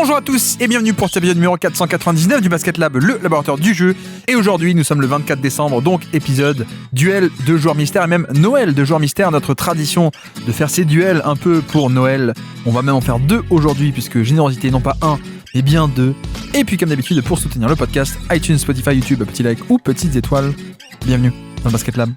Bonjour à tous et bienvenue pour cet épisode numéro 499 du Basket Lab, le laboratoire du jeu. Et aujourd'hui, nous sommes le 24 décembre, donc épisode duel de joueurs mystères et même Noël de joueurs mystères, notre tradition de faire ces duels un peu pour Noël. On va même en faire 2 aujourd'hui puisque générosité, non pas 1, mais bien 2. Et puis comme d'habitude, pour soutenir le podcast, iTunes, Spotify, YouTube, petit like ou petites étoiles. Bienvenue dans le Basket Lab.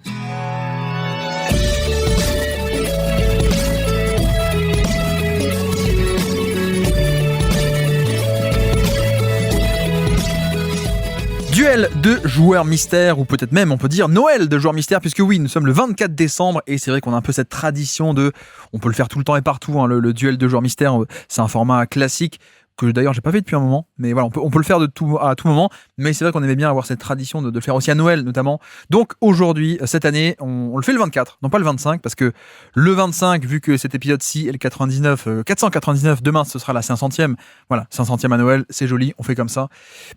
Duel de joueurs mystères, ou peut-être même on peut dire Noël de joueurs mystères, puisque oui, nous sommes le 24 décembre, et c'est vrai qu'on a un peu cette tradition de... On peut le faire tout le temps et partout, hein, le duel de joueurs mystères, c'est un format classique, que d'ailleurs j'ai pas fait depuis un moment, mais voilà, on peut le faire à tout moment, mais c'est vrai qu'on aimait bien avoir cette tradition de le faire aussi à Noël notamment. Donc aujourd'hui, cette année, on le fait le 24, non pas le 25, parce que le 25, vu que cet épisode-ci est le 499, demain ce sera la 500e, voilà, 500e à Noël, c'est joli, on fait comme ça.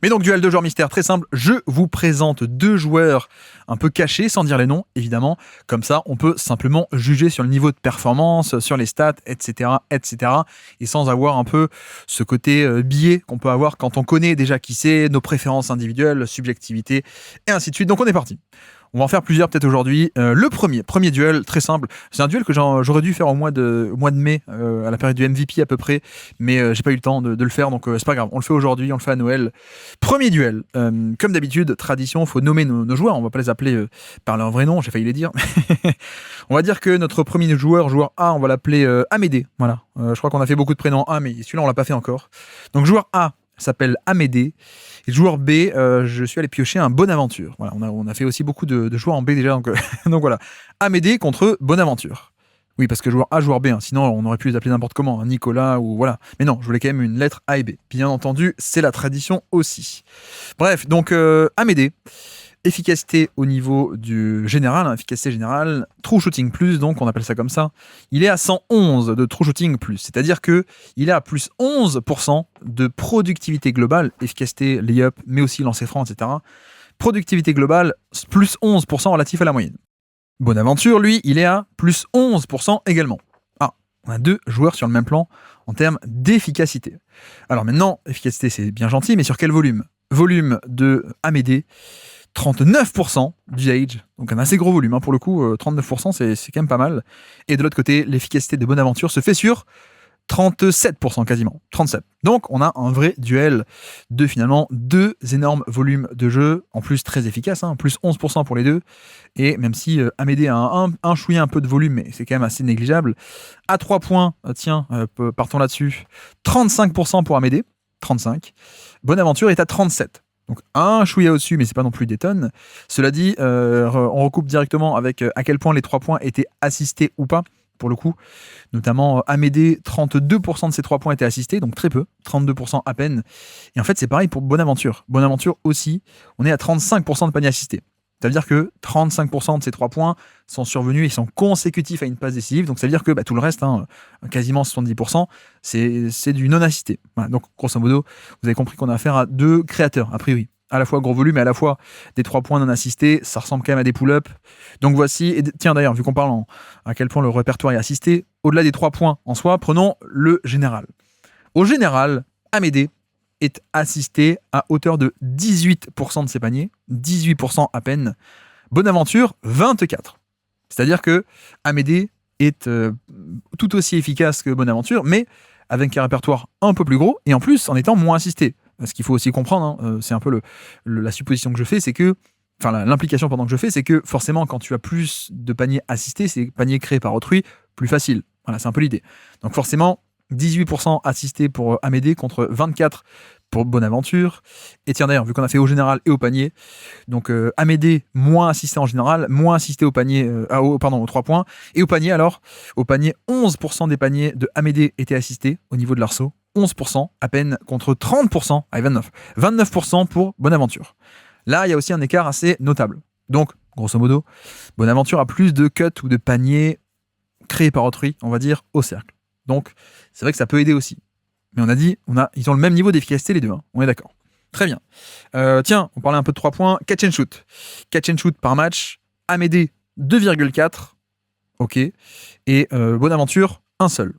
Mais donc duel de joueurs mystères, très simple, je vous présente 2 joueurs un peu cachés, sans dire les noms, évidemment, comme ça on peut simplement juger sur le niveau de performance, sur les stats, etc., et sans avoir un peu ce côté biais qu'on peut avoir quand on connaît déjà qui c'est, nos préférences individuelles, subjectivité, et ainsi de suite. Donc on est parti. On va en faire plusieurs peut-être aujourd'hui. Le premier duel, très simple. C'est un duel que j'aurais dû faire au mois de mai, à la période du MVP à peu près, mais j'ai pas eu le temps de le faire, donc c'est pas grave. On le fait aujourd'hui, on le fait à Noël. Premier duel. Comme d'habitude, tradition, faut nommer nos joueurs. On va pas les appeler par leur vrai nom, j'ai failli les dire. On va dire que notre premier joueur A, on va l'appeler Amédée. Voilà. Je crois qu'on a fait beaucoup de prénoms A, mais celui-là on l'a pas fait encore. Donc joueur A s'appelle Amédée. Et joueur B, je suis allé piocher un Bonaventure. Voilà, on a fait aussi beaucoup de joueurs en B déjà, donc, donc voilà. Amédée contre Bonaventure. Oui, parce que joueur A, joueur B, hein, sinon on aurait pu les appeler n'importe comment, hein, Nicolas ou voilà. Mais non, je voulais quand même une lettre A et B. Bien entendu, c'est la tradition aussi. Bref, donc Amédée. Efficacité au niveau du général, efficacité générale, true shooting plus, donc on appelle ça comme ça. Il est à 111 de true shooting plus, c'est-à-dire que il est à plus 11% de productivité globale, efficacité layup, mais aussi lancer franc, etc. Productivité globale, plus 11% relatif à la moyenne. Bonaventure, lui, il est à plus 11% également. Ah, on a 2 joueurs sur le même plan en termes d'efficacité. Alors maintenant, efficacité c'est bien gentil, mais sur quel volume ? Volume de Amédée, 39% d'usage, donc un assez gros volume, hein, pour le coup, 39% c'est quand même pas mal. Et de l'autre côté, l'efficacité de Bonaventure se fait sur 37% quasiment, 37. Donc on a un vrai duel de finalement 2 énormes volumes de jeu, en plus très efficaces, hein, plus 11% pour les 2, et même si Amédée a un chouïa un peu de volume, mais c'est quand même assez négligeable. À 3 points, partons là-dessus, 35% pour Amédée, 35. Bonaventure est à 37. Donc un chouïa au-dessus, mais c'est pas non plus des tonnes. Cela dit, on recoupe directement avec à quel point les 3 points étaient assistés ou pas, pour le coup. Notamment Amédée, 32% de ces 3 points étaient assistés, donc très peu, 32% à peine. Et en fait, c'est pareil pour Bonaventure. Bonaventure aussi, on est à 35% de paniers assistés. Ça veut dire que 35% de ces 3 points sont survenus et sont consécutifs à une passe décisive. Donc ça veut dire que tout le reste, hein, quasiment 70%, c'est du non-assisté. Voilà, donc grosso modo, vous avez compris qu'on a affaire à 2 créateurs, a priori. À la fois gros volume et à la fois des 3 points non assistés. Ça ressemble quand même à des pull-ups. Donc voici, et tiens d'ailleurs, vu qu'on parle à quel point le répertoire est assisté, au-delà des 3 points en soi, prenons le général. Au général, Amédée est assisté à hauteur de 18% de ses paniers, 18% à peine. Bonaventure, 24%. C'est-à-dire que Amédée est tout aussi efficace que Bonaventure, mais avec un répertoire un peu plus gros, et en plus en étant moins assisté. Ce qu'il faut aussi comprendre, hein, c'est un peu la supposition que je fais, c'est que, enfin l'implication pendant que je fais, c'est que forcément quand tu as plus de paniers assistés, c'est paniers créés par autrui, plus facile. Voilà, c'est un peu l'idée. Donc forcément, 18% assistés pour Amédée contre 24% pour Bonaventure. Et tiens d'ailleurs, vu qu'on a fait au général et au panier, donc Amédée moins assisté en général, moins assisté au panier, aux 3 points. Et au panier alors, au panier, 11% des paniers de Amédée étaient assistés au niveau de l'arceau. 11% à peine contre 30%, à 29% pour Bonaventure. Là, il y a aussi un écart assez notable. Donc, grosso modo, Bonaventure a plus de cuts ou de paniers créés par autrui, on va dire, au cercle. Donc, c'est vrai que ça peut aider aussi. Mais on a dit, ils ont le même niveau d'efficacité les deux, hein. On est d'accord. Très bien. Tiens, on parlait un peu de 3 points. Catch and shoot. Catch and shoot par match. Amédée, 2,4. Ok. Et Bonaventure, un seul.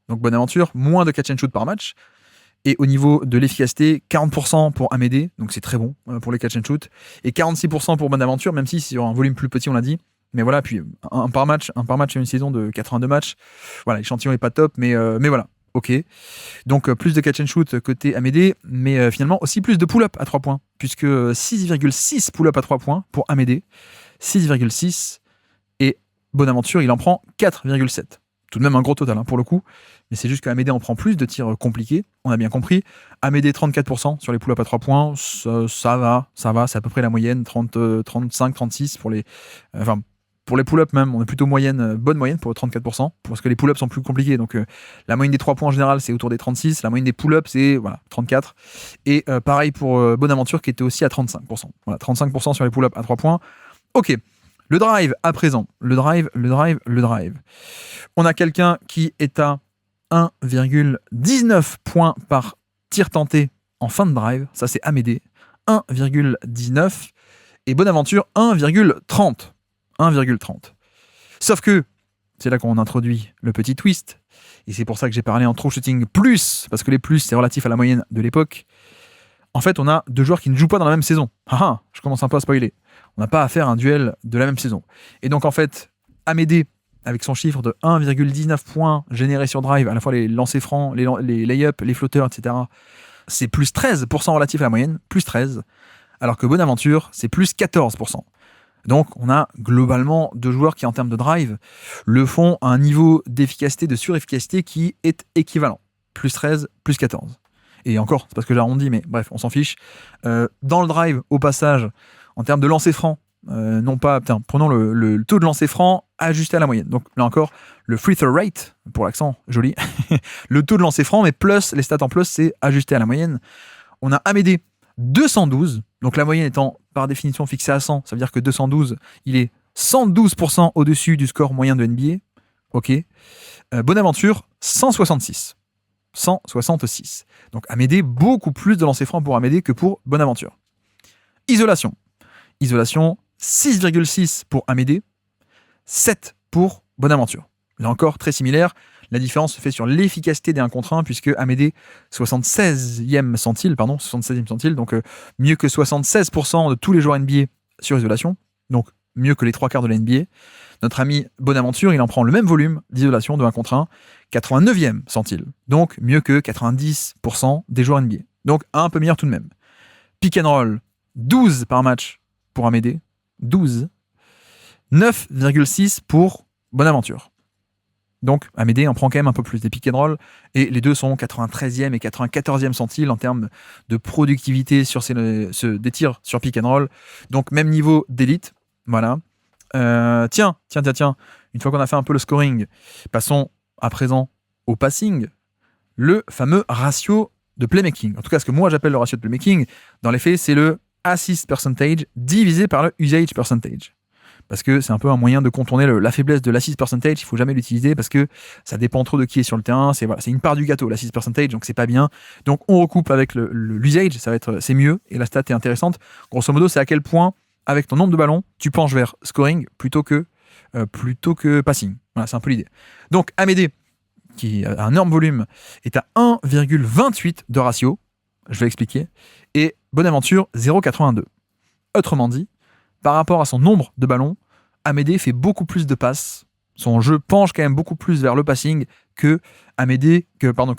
Donc Bonaventure, moins de catch and shoot par match. Et au niveau de l'efficacité, 40% pour Amédée, donc c'est très bon pour les catch and shoot, et 46% pour Bonaventure, même si c'est sur un volume plus petit, on l'a dit. Mais voilà, puis un par match sur une saison de 82 matchs. Voilà, l'échantillon est pas top, mais voilà, ok. Donc plus de catch and shoot côté Amédée, mais finalement aussi plus de pull-up à 3 points, puisque 6,6 pull-up à 3 points pour Amédée, 6,6, et Bonaventure, il en prend 4,7. Tout de même un gros total pour le coup, mais c'est juste qu'Amédée en prend plus de tirs compliqués, on a bien compris. Amédée 34% sur les pull-up à 3 points, ça va, c'est à peu près la moyenne, 35, 36 pour les... pour les pull-ups même, on est plutôt bonne moyenne pour 34%, parce que les pull-ups sont plus compliqués, donc la moyenne des 3 points en général c'est autour des 36, la moyenne des pull-ups c'est 34, et pareil pour Bonaventure qui était aussi à 35%. Voilà, 35% sur les pull-ups à 3 points. Ok. Le drive à présent. Le drive. On a quelqu'un qui est à 1,19 points par tir tenté en fin de drive. Ça, c'est Amédée. 1,19. Et Bonaventure, 1,30. 1,30. Sauf que, c'est là qu'on introduit le petit twist. Et c'est pour ça que j'ai parlé en true shooting plus, parce que les plus, c'est relatif à la moyenne de l'époque. En fait, on a deux joueurs qui ne jouent pas dans la même saison. Je commence un peu à spoiler. On n'a pas à faire un duel de la même saison. Et donc, en fait, Amédée, avec son chiffre de 1,19 points générés sur drive, à la fois les lancers francs, les lay-ups, les flotteurs, etc., c'est plus 13% relatif à la moyenne, plus 13, alors que Bonaventure, c'est plus 14%. Donc, on a globalement deux joueurs qui, en termes de drive, le font à un niveau d'efficacité, de surefficacité qui est équivalent. Plus 13, plus 14. Et encore, c'est parce que j'ai arrondi, mais bref, on s'en fiche. Dans le drive, au passage, en termes de lancer franc, prenons le taux de lancer franc ajusté à la moyenne. Donc là encore, le free throw rate, pour l'accent, joli, le taux de lancer franc, mais plus, les stats en plus, c'est ajusté à la moyenne. On a Amédée 212, donc la moyenne étant par définition fixée à 100, ça veut dire que 212, il est 112% au-dessus du score moyen de NBA. Ok. Bonaventure, 166. 166. Donc Amédée, beaucoup plus de lancers francs pour Amédée que pour Bonaventure. Isolation, 6,6 pour Amédée, 7 pour Bonaventure. Là encore, très similaire. La différence se fait sur l'efficacité des 1 contre 1, puisque Amédée, 76e centile, donc mieux que 76% de tous les joueurs NBA sur isolation, donc mieux que les 3/4 de la NBA. Notre ami Bonaventure, il en prend le même volume d'isolation de 1 contre 1, 89e centile, donc mieux que 90% des joueurs NBA. Donc un peu meilleur tout de même. Pick and roll, 12 par match pour Amédée, 12, 9,6 pour Bonaventure. Donc Amédée en prend quand même un peu plus des pick and roll, et les deux sont 93e et 94e centile en termes de productivité sur des tirs sur pick and roll. Donc même niveau d'élite, voilà. Tiens, une fois qu'on a fait un peu le scoring, passons à présent au passing, le fameux ratio de playmaking. En tout cas, ce que moi j'appelle le ratio de playmaking, dans les faits, c'est le assist percentage divisé par le usage percentage. Parce que c'est un peu un moyen de contourner la faiblesse de l'assist percentage, il ne faut jamais l'utiliser parce que ça dépend trop de qui est sur le terrain, c'est une part du gâteau, l'assist percentage, donc c'est pas bien. Donc on recoupe avec l'usage, c'est mieux, et la stat est intéressante. Grosso modo, c'est à quel point, avec ton nombre de ballons, tu penches vers scoring plutôt que passing. Voilà, c'est un peu l'idée. Donc Amédée, qui a un énorme volume, est à 1,28 de ratio, je vais expliquer, et Bonaventure 0,82. Autrement dit, par rapport à son nombre de ballons, Amédée fait beaucoup plus de passes. Son jeu penche quand même beaucoup plus vers le passing que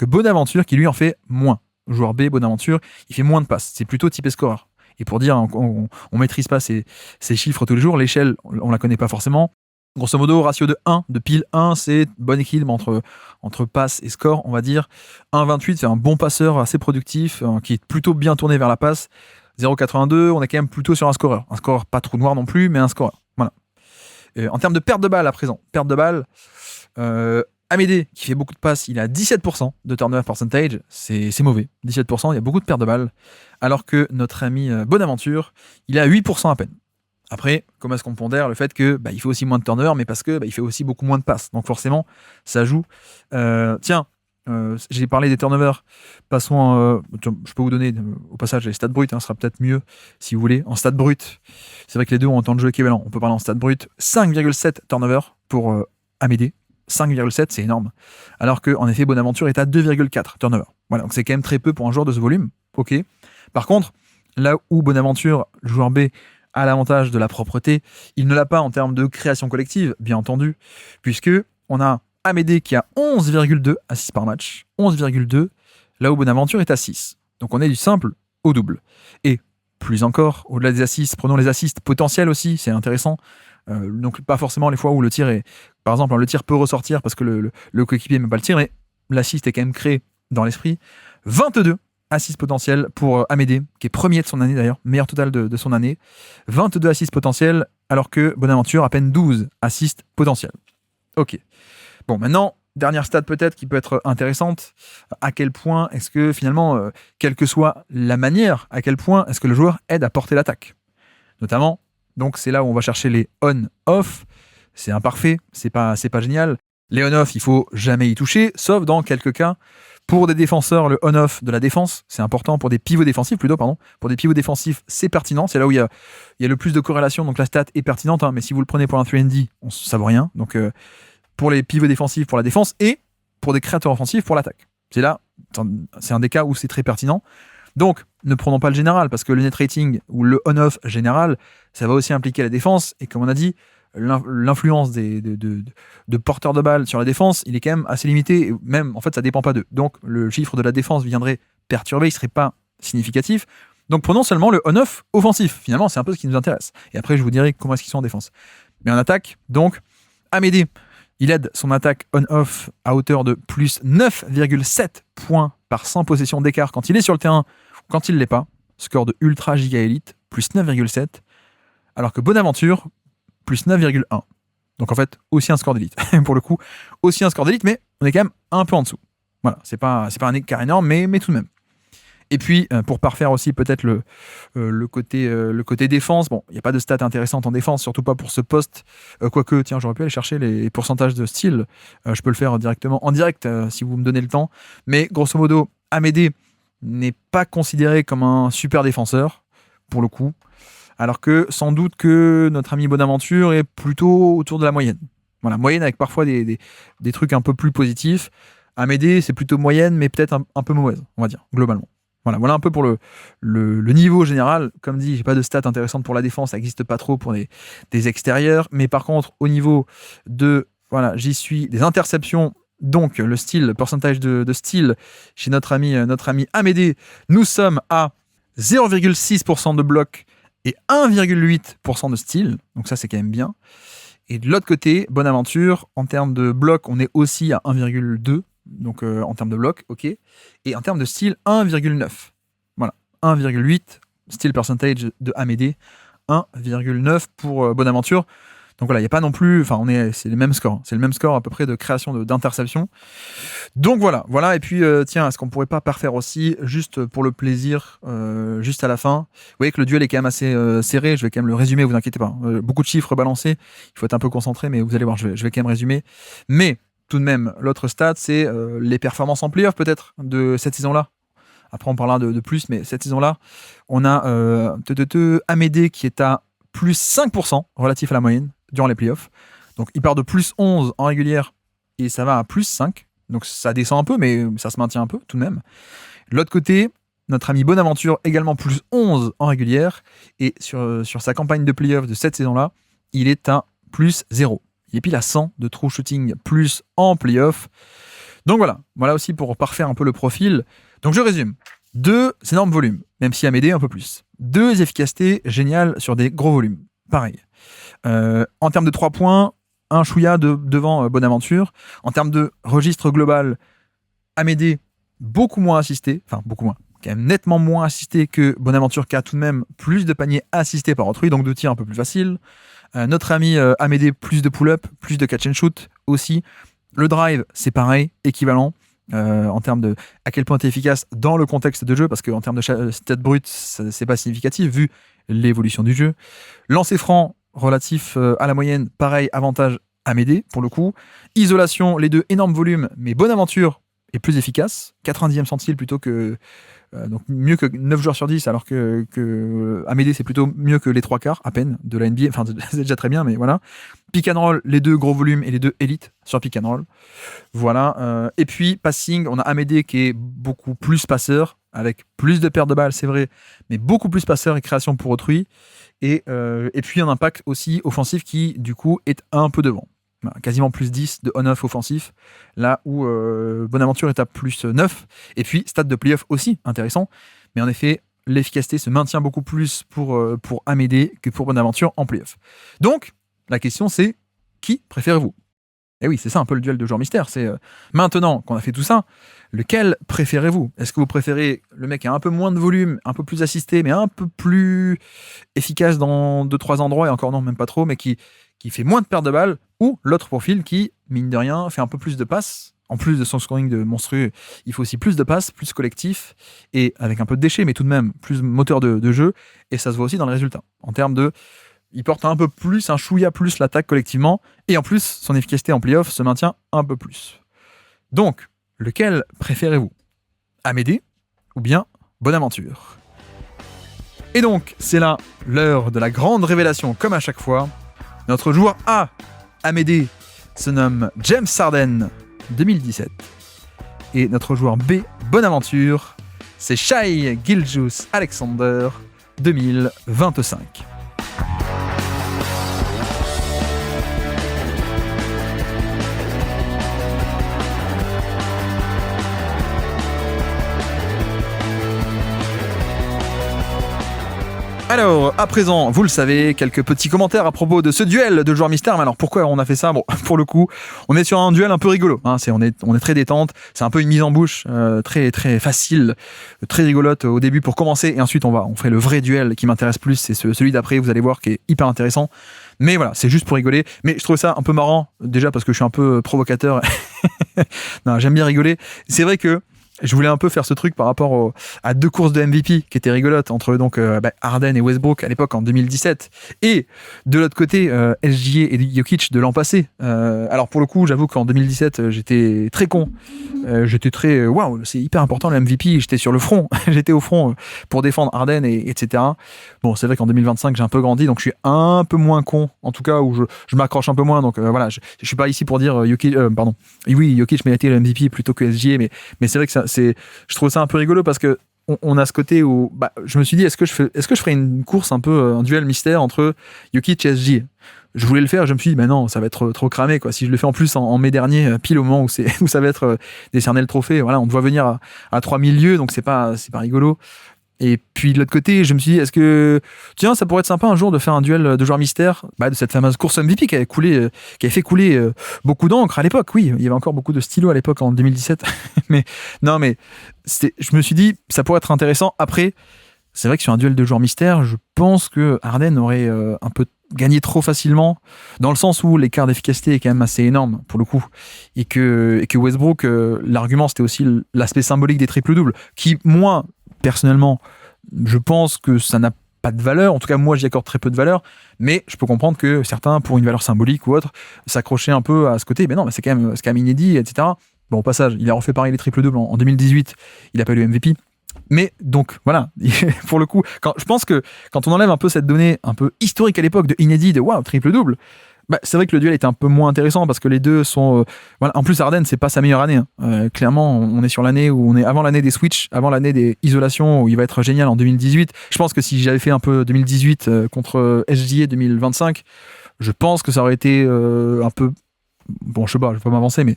Bonaventure, qui lui en fait moins. Joueur B, Bonaventure, il fait moins de passes. C'est plutôt typé scoreur. Et pour dire, on maîtrise pas ces chiffres tous les jours, l'échelle, on la connaît pas forcément. Grosso modo, ratio de 1, de pile 1, c'est bon équilibre entre passe et score, on va dire. 1,28, c'est un bon passeur assez productif, qui est plutôt bien tourné vers la passe. 0,82, on est quand même plutôt sur un scoreur. Un scoreur pas trou noir non plus, mais un scoreur. Voilà. En termes de perte de balle à présent, Amédée, qui fait beaucoup de passes, il a 17% de turnover percentage, c'est mauvais. 17%, il y a beaucoup de perte de balle. Alors que notre ami Bonaventure, il a 8% à peine. Après, comment est-ce qu'on pondère le fait que il fait aussi moins de turnover, mais parce que il fait aussi beaucoup moins de passes. Donc forcément, ça joue. J'ai parlé des turnovers. Passons, je peux vous donner au passage les stats bruts, ce sera peut-être mieux si vous voulez. En stats bruts, c'est vrai que les deux ont un temps de jeu équivalent. On peut parler en stats bruts. 5,7 turnovers pour Amédée. 5,7, c'est énorme. Alors que, en effet, Bonaventure est à 2,4 turnover. Voilà, donc c'est quand même très peu pour un joueur de ce volume. Ok. Par contre, là où Bonaventure, le joueur B, a l'avantage de la propreté, il ne l'a pas en termes de création collective, bien entendu, puisque on a Amédée qui a 11,2 assists par match, 11,2, là où Bonaventure est à 6. Donc on est du simple au double. Et plus encore, au-delà des assists, prenons les assists potentiels aussi, c'est intéressant. Donc pas forcément les fois où le tir est... Par exemple, le tir peut ressortir parce que le coéquipier ne met pas le tir, mais l'assist est quand même créé dans l'esprit. 22 assists potentiels pour Amédée, qui est premier de son année d'ailleurs, meilleur total de son année. 22 assists potentiels, alors que Bonaventure, à peine 12 assists potentiels. Ok. Bon, maintenant, dernière stat peut-être qui peut être intéressante. À quel point est-ce que finalement, quelle que soit la manière, à quel point est-ce que le joueur aide à porter l'attaque? Notamment, donc c'est là où on va chercher les on-off. C'est imparfait, c'est pas génial. Les on-off, il faut jamais y toucher, sauf dans quelques cas. Pour des défenseurs, le on-off de la défense, c'est important. Pour des pivots défensifs, Pour des pivots défensifs, c'est pertinent. C'est là où il y a le plus de corrélation. Donc la stat est pertinente. Mais si vous le prenez pour un 3&D, ça vaut rien. Donc pour les pivots défensifs, pour la défense, et pour des créateurs offensifs, pour l'attaque. C'est un des cas où c'est très pertinent. Donc, ne prenons pas le général, parce que le net rating ou le on-off général, ça va aussi impliquer la défense. Et comme on a dit, l'influence de porteurs de balles sur la défense, il est quand même assez limité. Même, en fait, ça dépend pas d'eux. Donc, le chiffre de la défense viendrait perturber, il serait pas significatif. Donc, prenons seulement le on-off offensif. Finalement, c'est un peu ce qui nous intéresse. Et après, je vous dirai comment est-ce qu'ils sont en défense. Mais en attaque, donc, Amédée, il aide son attaque on-off à hauteur de plus 9,7 points par 100 possessions d'écart quand il est sur le terrain ou quand il ne l'est pas. Score de ultra giga élite, plus 9,7. Alors que Bonaventure, plus 9,1. Donc en fait, aussi un score d'élite. Pour le coup, aussi un score d'élite, mais on est quand même un peu en dessous. Voilà, c'est pas un écart énorme, mais tout de même. Et puis, pour parfaire aussi peut-être le côté défense, bon, il n'y a pas de stats intéressantes en défense, surtout pas pour ce poste. Quoique, tiens, j'aurais pu aller chercher les pourcentages de steal. Je peux le faire directement en direct si vous me donnez le temps. Mais grosso modo, Amédée n'est pas considéré comme un super défenseur, pour le coup. Alors que sans doute que notre ami Bonaventure est plutôt autour de la moyenne. Voilà, moyenne avec parfois des trucs un peu plus positifs. Amédée, c'est plutôt moyenne, mais peut-être un peu mauvaise, on va dire, globalement. Voilà un peu pour le niveau général. Comme dit, j'ai pas de stats intéressantes pour la défense, ça n'existe pas trop pour des extérieurs. Mais par contre, au niveau j'y suis, des interceptions, donc le style, pourcentage de style chez notre ami Amédée, nous sommes à 0,6% de bloc et 1,8% de style. Donc ça, c'est quand même bien. Et de l'autre côté, Bonaventure, en termes de bloc, on est aussi à 1,2. Donc en termes de bloc, ok. Et en termes de style, 1,9. Voilà, 1,8 style percentage de Amédée, 1,9 pour Bonaventure. Donc voilà, il n'y a pas non plus... Enfin, c'est les mêmes scores. C'est le même score à peu près de création d'interception. Donc voilà. Et puis, tiens, est-ce qu'on ne pourrait pas parfaire aussi, juste pour le plaisir, juste à la fin? Vous voyez que le duel est quand même assez serré. Je vais quand même le résumer, vous inquiétez pas. Beaucoup de chiffres balancés. Il faut être un peu concentré, mais vous allez voir, je vais quand même résumer. Mais... tout de même, l'autre stat, c'est les performances en playoff peut-être de cette saison-là. Après, on parlera de plus, mais cette saison-là, on a Amédée qui est à plus 5% relatif à la moyenne durant les playoffs. Donc, il part de plus 11 en régulière et ça va à plus 5. Donc, ça descend un peu, mais ça se maintient un peu tout de même. De l'autre côté, notre ami Bonaventure, également plus 11 en régulière. Et sur sa campagne de playoff de cette saison-là, il est à plus 0. Il est pile à 100 de true shooting plus en playoff. Donc voilà aussi pour parfaire un peu le profil. Donc je résume. 2 énormes volumes, même si Amédée un peu plus. 2 efficacités géniales sur des gros volumes. Pareil. En termes de 3 points, un chouïa devant Bonaventure. En termes de registre global, Amédée beaucoup moins assisté. Enfin, beaucoup moins. Quand même nettement moins assisté que Bonaventure, qui a tout de même plus de paniers assistés par autrui, donc de tirs un peu plus faciles. Notre ami Amédée, plus de pull-up, plus de catch and shoot aussi. Le drive, c'est pareil, équivalent. En termes de à quel point tu es efficace dans le contexte de jeu, parce qu'en termes de stats brut, c'est pas significatif vu l'évolution du jeu. Lancer franc relatif à la moyenne, pareil, avantage Amédée pour le coup. Isolation, les deux énormes volumes, mais Bonaventure est plus efficace, 90e centile plutôt que donc mieux que 9 joueurs sur 10, alors que Amédée c'est plutôt mieux que les 3 quarts à peine de la NBA, enfin c'est déjà très bien, mais voilà. Pick and roll, les 2 gros volumes et les 2 élites sur pick and roll, voilà. Et puis passing, on a Amédée qui est beaucoup plus passeur, avec plus de pertes de balles, c'est vrai, mais beaucoup plus passeur et création pour autrui, et puis un impact aussi offensif qui du coup est un peu devant. Voilà, quasiment plus 10 de on-off offensif, là où Bonaventure est à plus 9. Et puis, stade de playoff aussi, intéressant. Mais en effet, l'efficacité se maintient beaucoup plus pour Amédée que pour Bonaventure en playoff. Donc, la question c'est, qui préférez-vous ? Et oui, c'est ça un peu le duel de joueurs mystère. C'est maintenant qu'on a fait tout ça, lequel préférez-vous ? Est-ce que vous préférez le mec qui a un peu moins de volume, un peu plus assisté, mais un peu plus efficace dans 2-3 endroits, et encore non, même pas trop, mais qui fait moins de pertes de balles, ou l'autre profil qui, mine de rien, fait un peu plus de passes. En plus de son scoring de monstrueux, il faut aussi plus de passes, plus collectif, et avec un peu de déchets, mais tout de même plus moteur de jeu, et ça se voit aussi dans le résultat. En termes de... Il porte un peu plus, un chouïa plus l'attaque collectivement, et en plus, son efficacité en playoff se maintient un peu plus. Donc, lequel préférez-vous ? Amédée ou bien Bonaventure ? Et donc, c'est là l'heure de la grande révélation, comme à chaque fois. Notre joueur A, Amédée, se nomme James Harden, 2017. Et notre joueur B, Bonaventure, c'est Shai Gilgeous-Alexander, 2025. Alors, à présent, vous le savez, quelques petits commentaires à propos de ce duel de joueurs mystères. Mais alors, pourquoi on a fait ça ? Bon, pour le coup, on est sur un duel un peu rigolo. Hein. On est très détente. C'est un peu une mise en bouche très très facile, très rigolote au début pour commencer. Et ensuite, on fait le vrai duel qui m'intéresse plus. C'est celui d'après, vous allez voir, qui est hyper intéressant. Mais voilà, c'est juste pour rigoler. Mais je trouve ça un peu marrant, déjà parce que je suis un peu provocateur. Non, j'aime bien rigoler. C'est vrai que je voulais un peu faire ce truc par rapport à 2 courses de MVP qui étaient rigolotes entre donc Harden et Westbrook à l'époque en 2017, et de l'autre côté SGA et Jokic de l'an passé. Alors pour le coup, j'avoue qu'en 2017 j'étais très con, j'étais très waouh, c'est hyper important le MVP, j'étais sur le front, j'étais au front pour défendre Harden etc. Bon, c'est vrai qu'en 2025 j'ai un peu grandi, donc je suis un peu moins con, en tout cas où je m'accroche un peu moins, donc voilà, je suis pas ici pour dire Jokic, pardon, oui Jokic méritait le MVP plutôt que SGA, mais c'est vrai que ça, je trouve ça un peu rigolo parce que on a ce côté où je me suis dit est-ce que je ferais une course un peu un duel mystère entre Jokic et SGA. Je voulais le faire, je me suis dit non, ça va être trop cramé quoi. Si je le fais en plus en mai dernier, pile au moment où ça va être décerné le trophée, voilà, on doit venir à 3000 lieues, donc c'est pas rigolo. Et puis de l'autre côté, je me suis dit, est-ce que tiens, ça pourrait être sympa un jour de faire un duel de joueurs mystères, de cette fameuse course MVP qui avait fait couler beaucoup d'encre à l'époque. Oui, il y avait encore beaucoup de stylos à l'époque en 2017. mais je me suis dit, ça pourrait être intéressant. Après, c'est vrai que sur un duel de joueurs mystères, je pense que Harden aurait un peu gagné trop facilement, dans le sens où l'écart d'efficacité est quand même assez énorme pour le coup, et que Westbrook, l'argument c'était aussi l'aspect symbolique des triples-doubles, qui moi personnellement, je pense que ça n'a pas de valeur. En tout cas, moi, j'y accorde très peu de valeur. Mais je peux comprendre que certains, pour une valeur symbolique ou autre, s'accrochaient un peu à ce côté. Mais non, mais c'est quand même inédit, etc. Bon, au passage, il a refait pareil les triples-doubles en 2018. Il n'a pas eu le MVP. Mais donc, voilà. Pour le coup, je pense que quand on enlève un peu cette donnée un peu historique à l'époque de inédit, de waouh, triple-double, c'est vrai que le duel était un peu moins intéressant parce que les deux sont voilà. En plus, Harden c'est pas sa meilleure année, hein. Clairement on est sur l'année où on est avant l'année des switch, avant l'année des isolations où il va être génial en 2018. Je pense que si j'avais fait un peu 2018 contre SGA 2025, je pense que ça aurait été un peu, bon je sais pas, je vais pas m'avancer, mais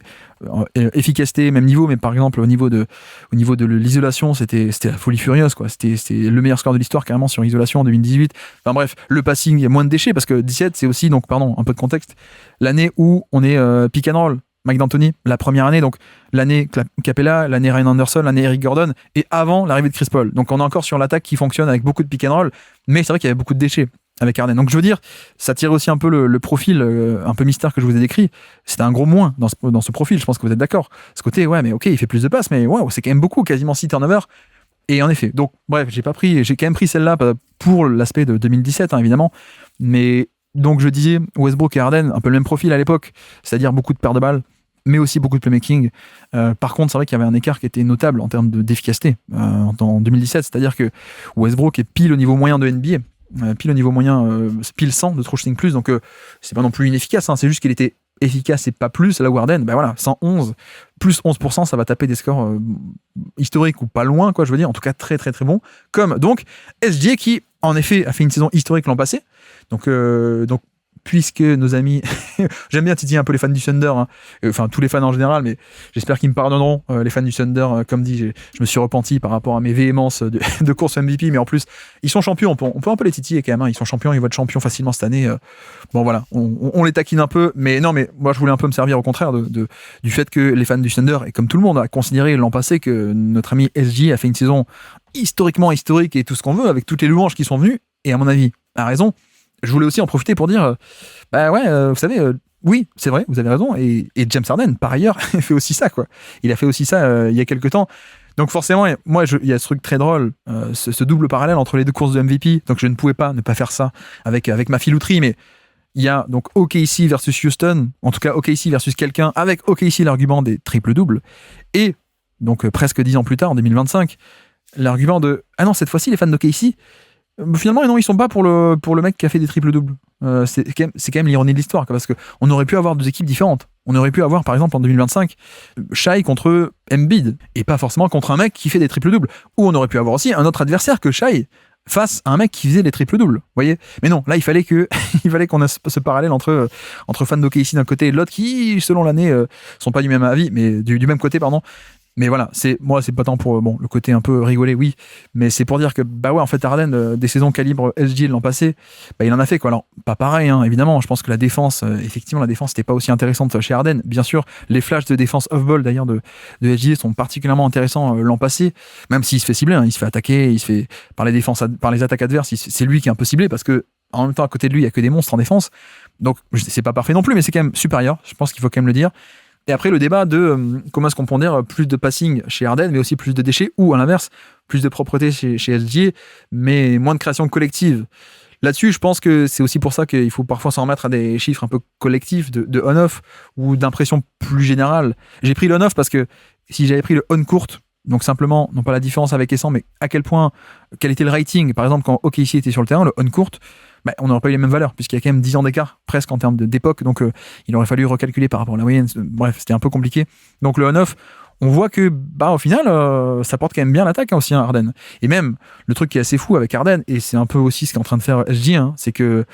efficacité même niveau, mais par exemple au niveau de l'isolation c'était la folie furieuse quoi. C'était le meilleur score de l'histoire carrément sur isolation en 2018. Enfin bref, le passing, il y a moins de déchets parce que 17 c'est aussi, donc pardon, un peu de contexte, l'année où on est pick and roll, Mike D'Antoni, la première année, donc l'année Capella, l'année Ryan Anderson, l'année Eric Gordon, et avant l'arrivée de Chris Paul. Donc on est encore sur l'attaque qui fonctionne avec beaucoup de pick and roll, mais c'est vrai qu'il y avait beaucoup de déchets avec Harden. Donc je veux dire, ça tire aussi un peu le profil un peu mystère que je vous ai décrit. C'était un gros moins dans ce profil, je pense que vous êtes d'accord. Ce côté, ouais, mais ok, il fait plus de passes, mais waouh, c'est quand même beaucoup, quasiment 6 turnovers. Et en effet, donc bref, j'ai quand même pris celle-là pour l'aspect de 2017, hein, évidemment. Mais donc je disais, Westbrook et Harden, un peu le même profil à l'époque, c'est-à-dire beaucoup de pertes de balles, mais aussi beaucoup de playmaking. Par contre, c'est vrai qu'il y avait un écart qui était notable en termes d'efficacité en 2017, c'est-à-dire que Westbrook est pile au niveau moyen de NBA, pile au niveau moyen, pile 100 de true shooting plus, donc c'est pas non plus inefficace, hein, c'est juste qu'il était efficace et pas plus. Là où Harden, ben voilà, 111 plus 11%, ça va taper des scores historiques ou pas loin, quoi, je veux dire, en tout cas très très très bon. Comme donc SGA qui en effet a fait une saison historique l'an passé. Donc puisque nos amis, j'aime bien titiller un peu les fans du Thunder, hein. Enfin tous les fans en général, mais j'espère qu'ils me pardonneront, les fans du Thunder. Comme dit, je me suis repenti par rapport à mes véhémences de course MVP, mais en plus ils sont champions, on peut un peu les titiller quand même, hein. Ils sont champions, ils vont être champions facilement cette année. Bon voilà, on les taquine un peu, mais non, mais moi je voulais un peu me servir au contraire du fait que les fans du Thunder, et comme tout le monde a considéré l'an passé que notre ami SG a fait une saison historiquement historique et tout ce qu'on veut, avec toutes les louanges qui sont venues, et à mon avis a raison. Je voulais aussi en profiter pour dire, vous savez, oui, c'est vrai, vous avez raison, et James Harden, par ailleurs, fait aussi ça, quoi. Il a fait aussi ça il y a quelques temps. Donc forcément, moi, il y a ce truc très drôle, ce double parallèle entre les deux courses de MVP, donc je ne pouvais pas ne pas faire ça avec ma filouterie, mais il y a donc OKC versus Houston, en tout cas OKC versus quelqu'un, avec OKC l'argument des triples-doubles, et donc presque 10 ans plus tard, en 2025, l'argument de « Ah non, cette fois-ci, les fans d'OKC, finalement, non, ils sont pas pour le mec qui a fait des triples-doubles. » C'est quand même l'ironie de l'histoire, parce qu'on aurait pu avoir deux équipes différentes. On aurait pu avoir, par exemple, en 2025, Shai contre Embiid, et pas forcément contre un mec qui fait des triples-doubles. Ou on aurait pu avoir aussi un autre adversaire que Shai, face à un mec qui faisait des triples-doubles, voyez. Mais non, là, il fallait qu'on ait ce parallèle entre fans d'OKC d'un côté et de l'autre, qui, selon l'année, sont pas du même avis, mais du même côté, pardon. Mais voilà, c'est pas tant pour le côté un peu rigoler, oui, mais c'est pour dire que en fait Harden, des saisons calibre SG l'an passé, il en a fait, quoi. Alors pas pareil, hein, évidemment, je pense que la défense, effectivement la défense n'était pas aussi intéressante chez Harden. Bien sûr, les flashs de défense off-ball d'ailleurs de SG sont particulièrement intéressants l'an passé, même s'il se fait cibler, hein, il se fait attaquer, il se fait par les attaques adverses, c'est lui qui est un peu ciblé, parce que en même temps à côté de lui il y a que des monstres en défense, donc c'est pas parfait non plus, mais c'est quand même supérieur, je pense qu'il faut quand même le dire. Et après, le débat de comment est-ce qu'on pondère plus de passing chez Harden, mais aussi plus de déchets, ou à l'inverse, plus de propreté chez SGA, mais moins de création collective. Là-dessus, je pense que c'est aussi pour ça qu'il faut parfois s'en remettre à des chiffres un peu collectifs de on-off ou d'impression plus générale. J'ai pris le on-off parce que si j'avais pris le on-court, donc simplement, non pas la différence avec Essent, mais à quel était le rating, par exemple, quand OKC était sur le terrain, le on-court, on n'aurait pas eu les mêmes valeurs, puisqu'il y a quand même 10 ans d'écart, presque en termes d'époque, donc il aurait fallu recalculer par rapport à la moyenne. Bref, c'était un peu compliqué. Donc le on-off, on voit que au final, ça porte quand même bien l'attaque, hein, aussi, hein, Harden. Et même, le truc qui est assez fou avec Harden, et c'est un peu aussi ce qu'est en train de faire SG, hein, c'est que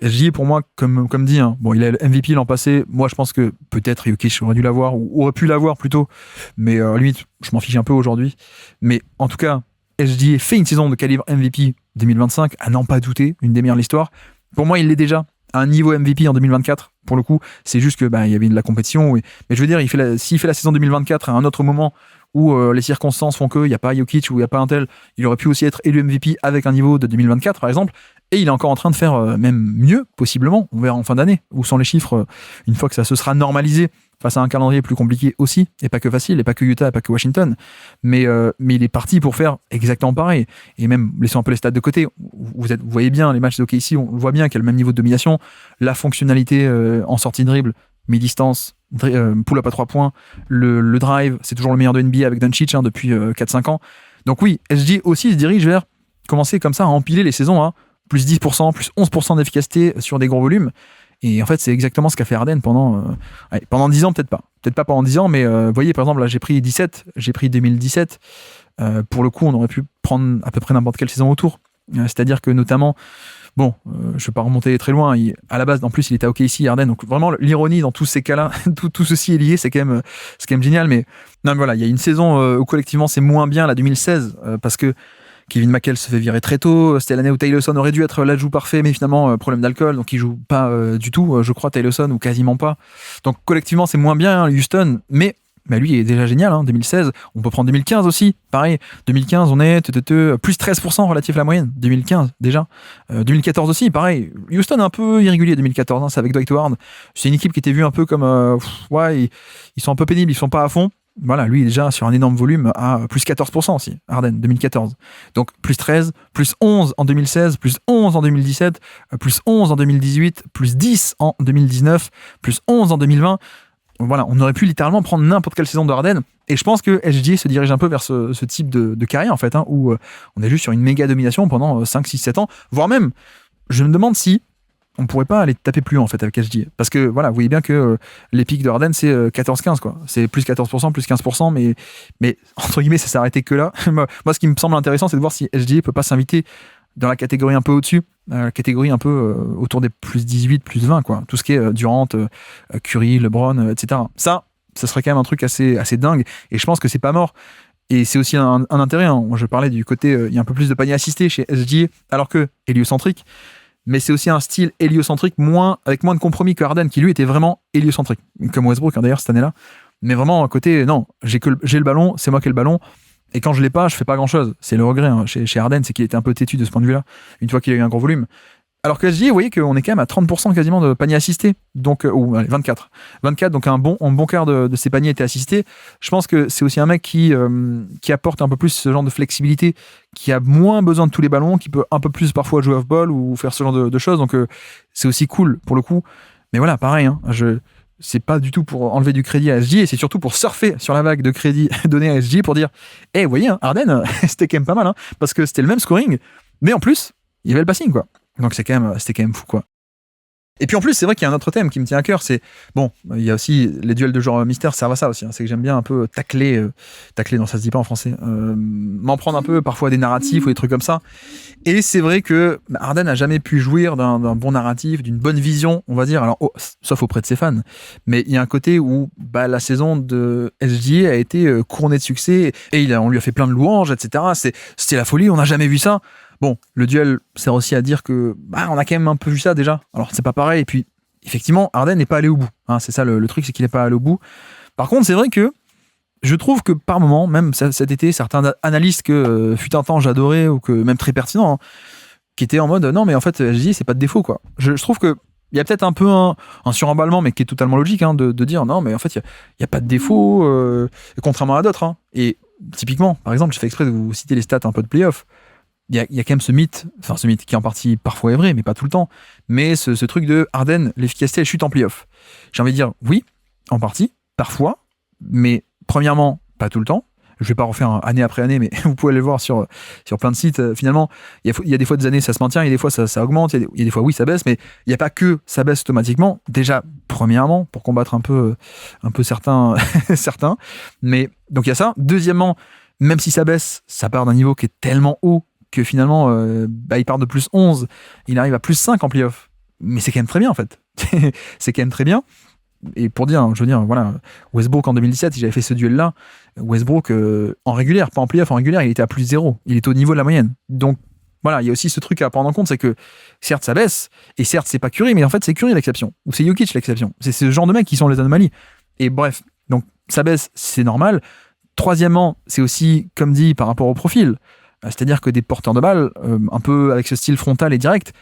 SG, pour moi, comme dit, hein, il a le MVP l'an passé. Moi, je pense que peut-être Jokic aurait dû l'avoir, ou aurait pu l'avoir plutôt, mais limite, je m'en fiche un peu aujourd'hui. Mais en tout cas, SGA fait une saison de calibre MVP 2025, à n'en pas douter, une des meilleures de l'histoire. Pour moi, il l'est déjà à un niveau MVP en 2024. Pour le coup, c'est juste que il y avait de la compétition. Mais je veux dire, s'il fait la saison 2024 à un autre moment où les circonstances font qu'il n'y a pas Jokic ou il n'y a pas un tel, il aurait pu aussi être élu MVP avec un niveau de 2024, par exemple. Et il est encore en train de faire même mieux, possiblement. On verra en fin d'année, où sont les chiffres, une fois que ça se sera normalisé, face à un calendrier plus compliqué aussi, et pas que facile, et pas que Utah, et pas que Washington. Mais il est parti pour faire exactement pareil. Et même, laissons un peu les stats de côté. Vous voyez bien, les matchs de OKC, on voit bien qu'il y a le même niveau de domination. La fonctionnalité en sortie de dribble, mi-distance, pull-up à 3 points, le drive, c'est toujours le meilleur de NBA avec Doncic, hein, depuis 4-5 ans. Donc oui, SG aussi se dirige vers commencer comme ça à empiler les saisons, hein, plus 10%, plus 11% d'efficacité sur des gros volumes. Et en fait, c'est exactement ce qu'a fait Harden pendant 10 ans, peut-être pas pendant 10 ans, mais vous voyez, par exemple, là, j'ai pris 2017. Pour le coup, on aurait pu prendre à peu près n'importe quelle saison autour. C'est-à-dire que notamment, je ne vais pas remonter très loin, à la base, en plus, il était à OKC, Harden, donc vraiment, l'ironie dans tous ces cas-là, tout ceci est lié, c'est quand même génial, mais non, mais voilà, il y a une saison où collectivement, c'est moins bien, la 2016, parce que Kevin McHale se fait virer très tôt. C'était l'année où Tyler aurait dû être l'ajout parfait, mais finalement, problème d'alcool, donc il joue pas du tout, je crois, Tyler, ou quasiment pas. Donc collectivement, c'est moins bien, hein, Houston, mais lui, il est déjà génial, hein, 2016. On peut prendre 2015 aussi, pareil. 2015, on est plus 13% relatif à la moyenne. 2015, déjà. 2014 aussi, pareil. Houston un peu irrégulier, 2014, hein, c'est avec Dwight Howard. C'est une équipe qui était vue un peu comme... ils sont un peu pénibles, ils sont pas à fond. Voilà, lui, déjà, sur un énorme volume, à plus 14% aussi, Harden, 2014. Donc, plus 13, plus 11 en 2016, plus 11 en 2017, plus 11 en 2018, plus 10 en 2019, plus 11 en 2020. voilà, on aurait pu littéralement prendre n'importe quelle saison de Harden. Et je pense que SGA se dirige un peu vers ce type de carrière, en fait, hein, où on est juste sur une méga domination pendant 5, 6, 7 ans, voire même, je me demande si on pourrait pas aller taper plus haut, en fait, avec SGA. Parce que, voilà, vous voyez bien que les pics de Harden, c'est 14-15, quoi. C'est plus 14%, plus 15%, mais entre guillemets, ça s'est arrêté que là. Moi, ce qui me semble intéressant, c'est de voir si SGA peut pas s'inviter dans la catégorie un peu au-dessus, la catégorie un peu autour des plus 18, plus 20, quoi. Tout ce qui est Durant, Curry, LeBron, etc. Ça serait quand même un truc assez dingue. Et je pense que c'est pas mort. Et c'est aussi un intérêt. Hein. Je parlais du côté, il y a un peu plus de paniers assistés chez SGA, alors que héliocentrique. Mais c'est aussi un style héliocentrique avec moins de compromis que Harden, qui lui était vraiment héliocentrique. Comme Westbrook, hein, d'ailleurs, cette année-là. Mais vraiment, à côté, non, j'ai le ballon, c'est moi qui ai le ballon. Et quand je l'ai pas, je fais pas grand-chose. C'est le regret hein, chez Harden, c'est qu'il était un peu têtu de ce point de vue-là, une fois qu'il a eu un gros volume. Alors que SGA, vous voyez qu'on est quand même à 30% quasiment de paniers assistés. Donc, ou allez, 24. 24, donc un bon quart de ses paniers étaient assistés. Je pense que c'est aussi un mec qui apporte un peu plus ce genre de flexibilité, qui a moins besoin de tous les ballons, qui peut un peu plus parfois jouer off-ball ou faire ce genre de choses. Donc, c'est aussi cool pour le coup. Mais voilà, pareil, hein, c'est pas du tout pour enlever du crédit à SGA, et c'est surtout pour surfer sur la vague de crédit donné à SGA pour dire vous voyez, hein, Harden, c'était quand même pas mal, hein, parce que c'était le même scoring, mais en plus, il y avait le passing, quoi. Donc c'était quand même fou, quoi. Et puis en plus, c'est vrai qu'il y a un autre thème qui me tient à cœur, c'est, bon, il y a aussi les duels de genre mystère servent à ça aussi, hein, c'est que j'aime bien un peu tacler, non, ça se dit pas en français, m'en prendre un peu parfois des narratifs ou des trucs comme ça. Et c'est vrai que Harden n'a jamais pu jouir d'un bon narratif, d'une bonne vision, on va dire, alors sauf auprès de ses fans. Mais il y a un côté où la saison de SGA a été couronnée de succès et on lui a fait plein de louanges, etc. C'était la folie, on n'a jamais vu ça. Bon, le duel sert aussi à dire que on a quand même un peu vu ça déjà. Alors c'est pas pareil. Et puis effectivement, Harden n'est pas allé au bout. Hein, c'est ça le truc, c'est qu'il n'est pas allé au bout. Par contre, c'est vrai que je trouve que par moment, même cet été, certains analystes que fut un temps j'adorais ou que même très pertinents, hein, qui étaient en mode non mais en fait SGA c'est pas de défaut, quoi. Je trouve que il y a peut-être un peu un suremballement, mais qui est totalement logique, hein, de dire non mais en fait il y a pas de défaut, contrairement à d'autres. Hein. Et typiquement, par exemple, j'ai fait exprès de vous citer les stats un peu de playoff. Il y a quand même ce mythe qui en partie parfois est vrai, mais pas tout le temps, mais ce truc de Harden, l'efficacité elle chute en playoff. J'ai envie de dire oui, en partie, parfois, mais premièrement, pas tout le temps. Je vais pas refaire année après année, mais vous pouvez aller le voir sur plein de sites. Finalement, il y a des fois des années ça se maintient, il y a des fois ça augmente, il y a des fois oui ça baisse, mais il n'y a pas que ça baisse automatiquement. Déjà, premièrement, pour combattre un peu certains, mais donc il y a ça. Deuxièmement, même si ça baisse, ça part d'un niveau qui est tellement haut que finalement, il part de plus 11, il arrive à plus 5 en playoff. Mais c'est quand même très bien, en fait. C'est quand même très bien. Et pour dire, je veux dire, voilà, Westbrook en 2017, il avait fait ce duel-là. Westbrook, en régulière, pas en playoff, en régulière, il était à plus 0. Il était au niveau de la moyenne. Donc, voilà, il y a aussi ce truc à prendre en compte, c'est que, certes, ça baisse, et certes, c'est pas Curry, mais en fait, c'est Curry l'exception. Ou c'est Jokic l'exception. C'est ce genre de mecs qui sont les anomalies. Et bref, donc, ça baisse, c'est normal. Troisièmement, c'est aussi, comme dit, par rapport au profil. C'est-à-dire que des porteurs de balles, un peu avec ce style frontal et direct,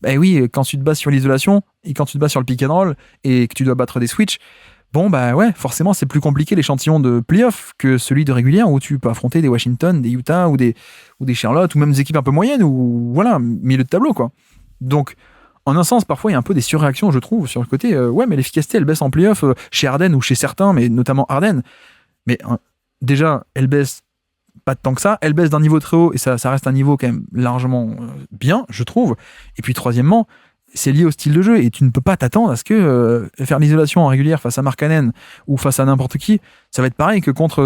oui, quand tu te bases sur l'isolation et quand tu te bases sur le pick and roll et que tu dois battre des switches, forcément c'est plus compliqué l'échantillon de playoff que celui de régulière où tu peux affronter des Washington, des Utah ou des Charlotte ou même des équipes un peu moyennes ou voilà, milieu de tableau, quoi. Donc, en un sens, parfois il y a un peu des surréactions, je trouve, sur le côté, mais l'efficacité elle baisse en playoff chez Harden ou chez certains, mais notamment Harden. Mais déjà, elle baisse pas tant que ça, elle baisse d'un niveau très haut et ça reste un niveau quand même largement bien, je trouve. Et puis troisièmement, c'est lié au style de jeu et tu ne peux pas t'attendre à ce que faire l'isolation en régulière face à Markkanen ou face à n'importe qui, ça va être pareil que contre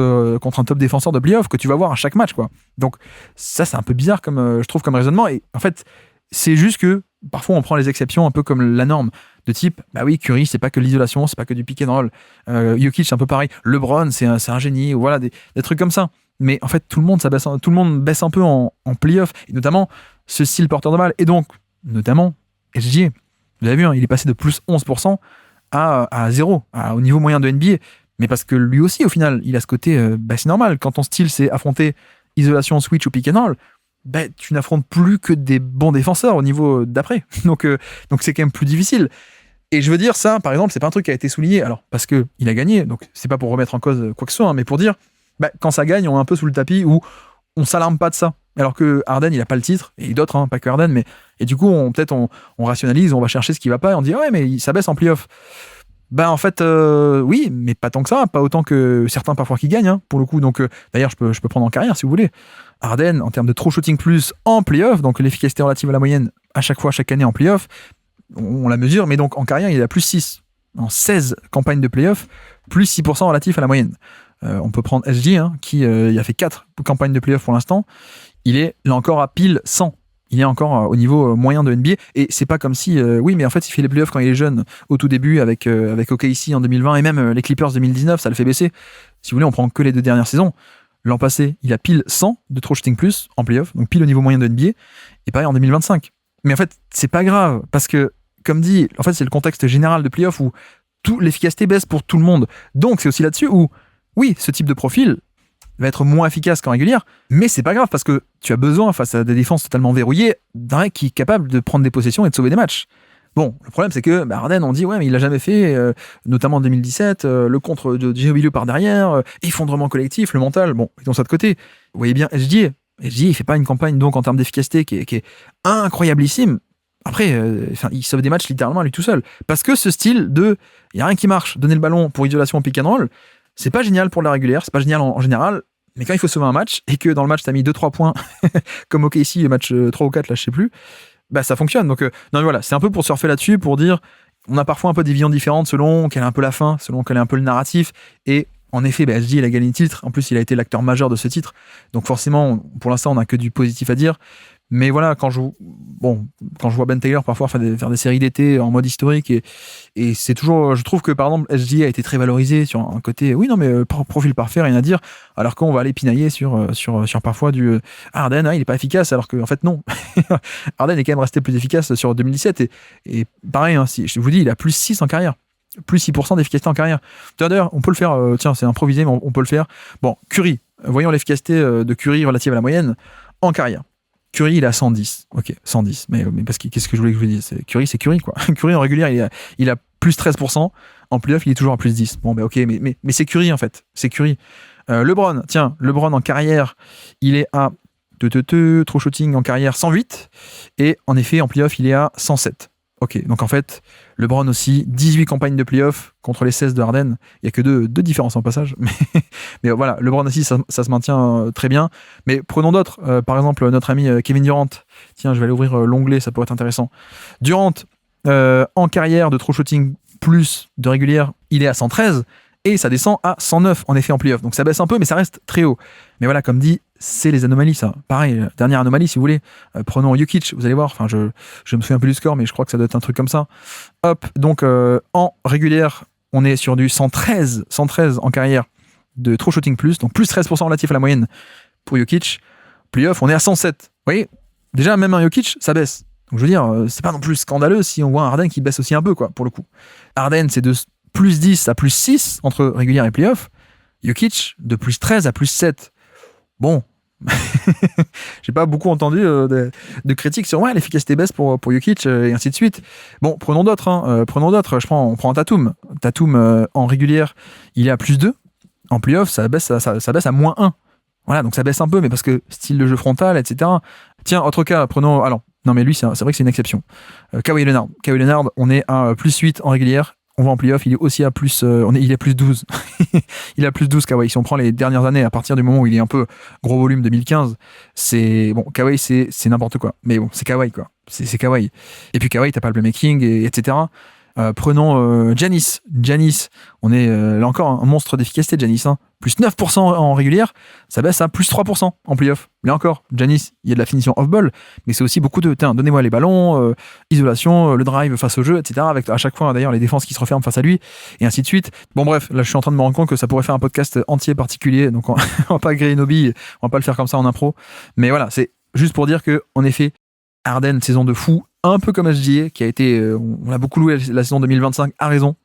un top défenseur de playoff que tu vas voir à chaque match, quoi. Donc ça c'est un peu bizarre comme je trouve comme raisonnement et en fait c'est juste que parfois on prend les exceptions un peu comme la norme de type Curry c'est pas que l'isolation, c'est pas que du pick and roll, Jokic c'est un peu pareil, LeBron c'est un génie, ou voilà des trucs comme ça. Mais en fait, tout le monde baisse un peu en playoff, et notamment ce style porteur de balle, et donc, notamment, SGA. Vous avez vu, hein, il est passé de plus 11% à 0, au niveau moyen de NBA. Mais parce que lui aussi, au final, il a ce côté, c'est normal, quand ton style c'est affronter isolation, switch ou pick and roll, tu n'affrontes plus que des bons défenseurs au niveau d'après. Donc c'est quand même plus difficile. Et je veux dire, ça, par exemple, c'est pas un truc qui a été souligné, alors, parce qu'il a gagné, donc c'est pas pour remettre en cause quoi que ce soit, hein, mais pour dire, quand ça gagne, on est un peu sous le tapis où on s'alarme pas de ça. Alors que Harden, il a pas le titre, et d'autres, hein, pas que Harden, et du coup, on rationalise, on va chercher ce qui va pas, et on dit, mais ça baisse en playoff. En fait, oui, mais pas tant que ça, pas autant que certains parfois qui gagnent, hein, pour le coup. Donc, d'ailleurs, je peux prendre en carrière si vous voulez. Harden, en termes de true shooting plus en playoff, donc l'efficacité relative à la moyenne à chaque fois, chaque année en playoff, on la mesure, mais donc en carrière, il est à plus 6. En 16 campagnes de playoff, plus 6% relatif à la moyenne. On peut prendre SG, hein, qui il a fait 4 campagnes de playoff pour l'instant. Il est là encore à pile 100. Il est encore au niveau moyen de NBA. Et c'est pas comme si, oui, mais en fait, il fait les playoffs quand il est jeune, au tout début, avec OKC en 2020 et même les Clippers 2019, ça le fait baisser. Si vous voulez, on prend que les 2 dernières saisons. L'an passé, il a pile 100 de true shooting plus en playoff, donc pile au niveau moyen de NBA. Et pareil en 2025. Mais en fait, c'est pas grave, parce que, comme dit, en fait, c'est le contexte général de playoff où l'efficacité baisse pour tout le monde. Donc, c'est aussi là-dessus où, oui, ce type de profil va être moins efficace qu'en régulière, mais c'est pas grave parce que tu as besoin, face à des défenses totalement verrouillées, d'un mec qui est capable de prendre des possessions et de sauver des matchs. Bon, le problème c'est que Harden, on dit ouais, mais il l'a jamais fait, notamment en 2017, le contre de Ginobili par derrière, effondrement collectif, le mental, bon, mettons ça de côté. Vous voyez bien SGA, il fait pas une campagne donc en termes d'efficacité qui est incroyablissime. Après, il sauve des matchs littéralement à lui tout seul. Parce que ce style de, il n'y a rien qui marche, donner le ballon pour isolation en pick and roll, c'est pas génial pour la régulière, c'est pas génial en général, mais quand il faut sauver un match, et que dans le match t'as mis 2-3 points, comme OKC, le match 3 ou 4, là je sais plus, ça fonctionne. Donc, non mais voilà, c'est un peu pour surfer là-dessus, pour dire, on a parfois un peu des visions différentes selon quelle est un peu la fin, selon quel est un peu le narratif, et en effet, SG, il a gagné le titre, en plus il a été l'acteur majeur de ce titre, donc forcément, pour l'instant, on n'a que du positif à dire. Mais voilà, quand je vois Ben Taylor parfois faire des séries d'été en mode historique, et c'est toujours, je trouve que par exemple SGA a été très valorisé sur un côté, oui non mais profil parfait, rien à dire, alors qu'on va aller pinailler sur parfois du Harden, il est pas efficace, alors que en fait non. Harden est quand même resté plus efficace sur 2017 et pareil, hein, si je vous dis, il a plus 6 en carrière. Plus 6% d'efficacité en carrière. D'ailleurs, on peut le faire, tiens, c'est improvisé, mais on peut le faire. Bon, Curry, voyons l'efficacité de Curry relative à la moyenne en carrière. Curry, il est à 110. Ok, 110. Mais parce que qu'est-ce que je voulais que je vous dise, Curry, c'est Curry, quoi. Curry, en régulière, il a plus 13%. En playoff, il est toujours à plus 10. Bon, ok, mais c'est Curry, en fait. C'est Curry. LeBron, en carrière, il est à true shooting en carrière 108. Et en effet, en playoff, il est à 107. Ok, donc en fait, LeBron aussi, 18 campagnes de playoff contre les 16 de Harden. Il n'y a que deux différences en passage. Mais voilà, LeBron aussi, ça se maintient très bien. Mais prenons d'autres. Par exemple, notre ami Kevin Durant. Tiens, je vais aller ouvrir l'onglet, ça pourrait être intéressant. Durant, en carrière de true shooting plus de régulière, il est à 113. Et ça descend à 109 en effet en playoff. Donc ça baisse un peu, mais ça reste très haut. Mais voilà, comme dit, c'est les anomalies, ça. Pareil, dernière anomalie, si vous voulez. Prenons Jokic, vous allez voir. Enfin, je me souviens plus du score, mais je crois que ça doit être un truc comme ça. Hop, donc en régulière, on est sur du 113 en carrière de true shooting plus, donc plus 13% relatif à la moyenne pour Jokic. Playoff, on est à 107. Vous voyez, déjà, même un Jokic, ça baisse. Donc je veux dire, c'est pas non plus scandaleux si on voit un Harden qui baisse aussi un peu, quoi, pour le coup. Harden, c'est de plus 10 à plus 6 entre régulière et playoff. Jokic, de plus 13 à plus 7. Bon, j'ai pas beaucoup entendu de critiques sur l'efficacité baisse pour Jokic et ainsi de suite. Bon, prenons d'autres. On prend Tatum. Tatum en régulière, il est à plus 2. En playoff, ça baisse à moins 1. Voilà, donc ça baisse un peu, mais parce que style de jeu frontal, etc. Tiens, autre cas, prenons. Alors, non, mais lui, c'est vrai que c'est une exception. Kawhi Leonard. Kawhi Leonard, on est à plus 8 en régulière. On va en playoff, il est aussi à plus, il est à plus 12. Il est à plus 12 Kawhi. Si on prend les dernières années, à partir du moment où il est un peu gros volume 2015, Kawhi c'est n'importe quoi. Mais bon, c'est Kawhi, quoi. C'est Kawhi. Et puis Kawhi, t'as pas le playmaking, etc. Prenons Giannis. Giannis, on est là encore un monstre d'efficacité, Giannis. Plus 9% en régulière, ça baisse à plus 3% en playoff. Là encore, Giannis, il y a de la finition off-ball, mais c'est aussi beaucoup de donnez-moi les ballons, isolation, le drive face au jeu, etc. Avec à chaque fois d'ailleurs les défenses qui se referment face à lui, et ainsi de suite. Bon bref, là je suis en train de me rendre compte que ça pourrait faire un podcast entier particulier, donc on va pas griller nos billes, on va pas le faire comme ça en impro. Mais voilà, c'est juste pour dire que en effet, Harden, saison de fou, un peu comme SGA, qui a été, on a beaucoup loué la saison 2025, à raison,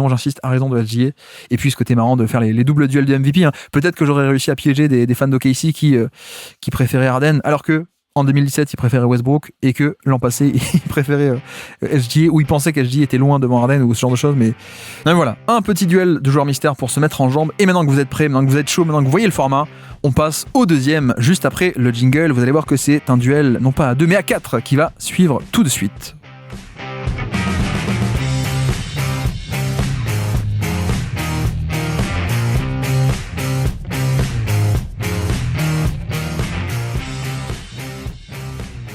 j'insiste, à raison de SGA. Et puis ce côté marrant de faire les doubles duels de MVP. Peut-être que j'aurais réussi à piéger des fans d'OKC qui préféraient Harden, alors que en 2017, il préférait Westbrook, et que l'an passé, il préférait SGA, ou il pensait qu'SGA était loin devant Harden, ou ce genre de choses. Mais voilà, un petit duel de joueurs mystères pour se mettre en jambes. Et maintenant que vous êtes prêts, maintenant que vous êtes chaud, maintenant que vous voyez le format, on passe au deuxième, juste après le jingle. Vous allez voir que c'est un duel, non pas à 2, mais à 4, qui va suivre tout de suite.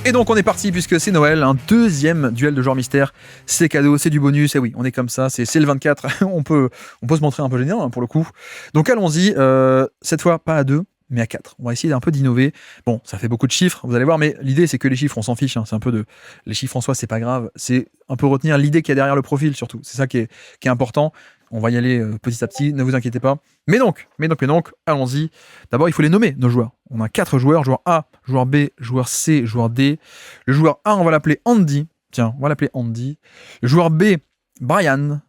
Et donc on est parti puisque c'est Noël, un deuxième duel de joueurs mystères, c'est cadeau, c'est du bonus, et oui, on est comme ça, c'est le 24, on peut se montrer un peu génial pour le coup. Donc allons-y, cette fois pas à 2, mais à 4. On va essayer un peu d'innover. Bon, ça fait beaucoup de chiffres, vous allez voir, mais l'idée c'est que les chiffres, on s'en fiche, c'est un peu les chiffres en soi, c'est pas grave, c'est un peu retenir l'idée qu'il y a derrière le profil surtout, c'est ça qui est important. On va y aller petit à petit, ne vous inquiétez pas. Mais donc, allons-y. D'abord, il faut les nommer, nos joueurs. On a 4 joueurs, joueur A, joueur B, joueur C, joueur D. Le joueur A, on va l'appeler Andy. Tiens, on va l'appeler Andy. Le joueur B, Brian.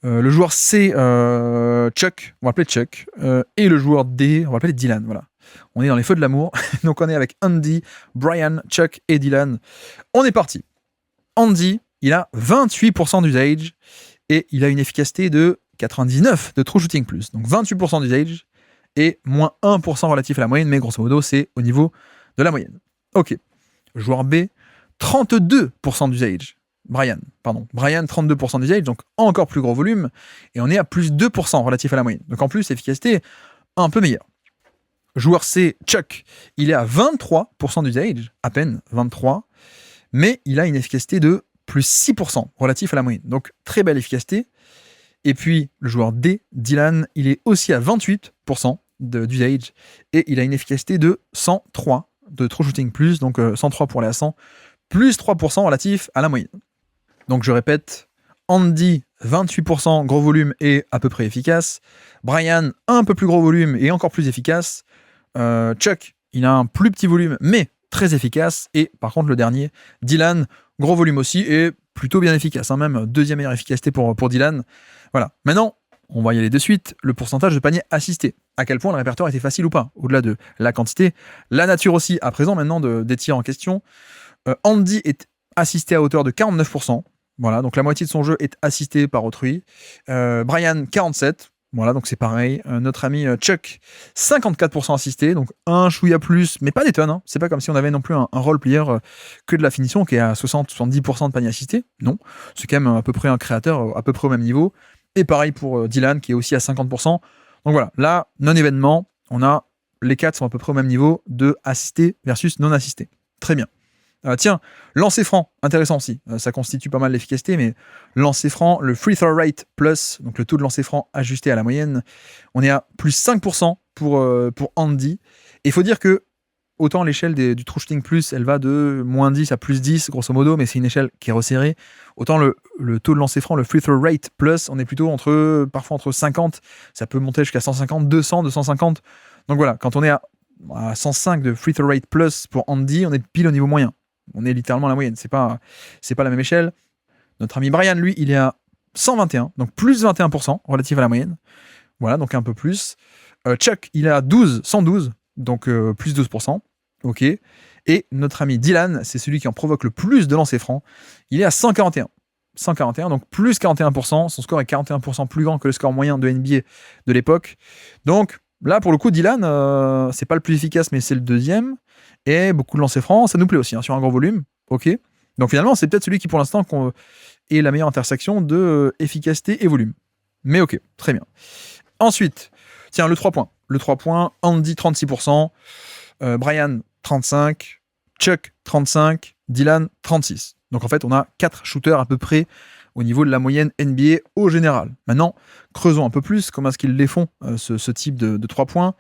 Le joueur C, Chuck. On va l'appeler Chuck. Et le joueur D, on va l'appeler Dylan. Voilà. On est dans les feux de l'amour. Donc, on est avec Andy, Brian, Chuck et Dylan. On est parti. Andy, il a 28% d'usage. Et il a une efficacité de 99 de True Shooting Plus. Donc 28% d'usage et moins 1% relatif à la moyenne, mais grosso modo, c'est au niveau de la moyenne. Ok. Joueur B, 32% d'usage. Brian, 32% d'usage, donc encore plus gros volume, et on est à plus 2% relatif à la moyenne. Donc en plus, efficacité un peu meilleure. Joueur C, Chuck, il est à 23% d'usage, à peine 23%, mais il a une efficacité de plus 6% relatif à la moyenne. Donc, très belle efficacité. Et puis, le joueur D, Dylan, il est aussi à 28% d'usage et il a une efficacité de 103 de True Shooting Plus, donc 103 pour aller à 100, plus 3% relatif à la moyenne. Donc, je répète, Andy, 28% gros volume et à peu près efficace. Brian, un peu plus gros volume et encore plus efficace. Chuck, il a un plus petit volume, mais très efficace. Et par contre, le dernier, Dylan, gros volume aussi et plutôt bien efficace, même deuxième meilleure efficacité pour Dylan. Voilà. Maintenant, on va y aller de suite. Le pourcentage de paniers assistés. À quel point le répertoire était facile ou pas, au-delà de la quantité. La nature aussi, à présent, maintenant, des tirs en question. Andy est assisté à hauteur de 49%. Voilà, donc la moitié de son jeu est assisté par autrui. Brian, 47%. Voilà, donc c'est pareil. Notre ami Chuck, 54% assisté, donc un chouïa plus, mais pas des tonnes. C'est pas comme si on avait non plus un role player que de la finition qui est à 60-70% de panier assisté. Non, c'est quand même à peu près un créateur à peu près au même niveau. Et pareil pour Dylan qui est aussi à 50%. Donc voilà, là, non-événement, les 4 sont à peu près au même niveau de assisté versus non assisté. Très bien. Tiens, lancer franc, intéressant aussi. Ça constitue pas mal l'efficacité, mais lancer franc, le free throw rate plus, donc le taux de lancer franc ajusté à la moyenne, on est à plus 5% pour Andy. Et il faut dire que, autant l'échelle du True Shooting Plus, elle va de moins 10 à plus 10, grosso modo, mais c'est une échelle qui est resserrée. Autant le taux de lancer franc, le free throw rate plus, on est plutôt parfois entre 50, ça peut monter jusqu'à 150, 200, 250. Donc voilà, quand on est à 105 de free throw rate plus pour Andy, on est pile au niveau moyen. On est littéralement à la moyenne, c'est pas la même échelle. Notre ami Brian, lui, il est à 121, donc plus 21% relatif à la moyenne. Voilà, donc un peu plus. Chuck, il est à 112, donc plus 12%. Ok. Et notre ami Dylan, c'est celui qui en provoque le plus de lancers francs. Il est à 141. 141, donc plus 41%. Son score est 41% plus grand que le score moyen de NBA de l'époque. Donc là, pour le coup, Dylan, c'est pas le plus efficace, mais c'est le deuxième. Et beaucoup de lancers francs, ça nous plaît aussi, sur un gros volume. Ok. Donc finalement, c'est peut-être celui qui, pour l'instant, est la meilleure intersection de efficacité et volume. Mais ok, très bien. Ensuite, tiens, le 3 points. Le 3 points, Andy, 36%, Brian, 35%, Chuck, 35%, Dylan, 36%. Donc en fait, on a 4 shooters à peu près au niveau de la moyenne NBA au général. Maintenant, creusons un peu plus, comment est-ce qu'ils les font, ce type de 3 points.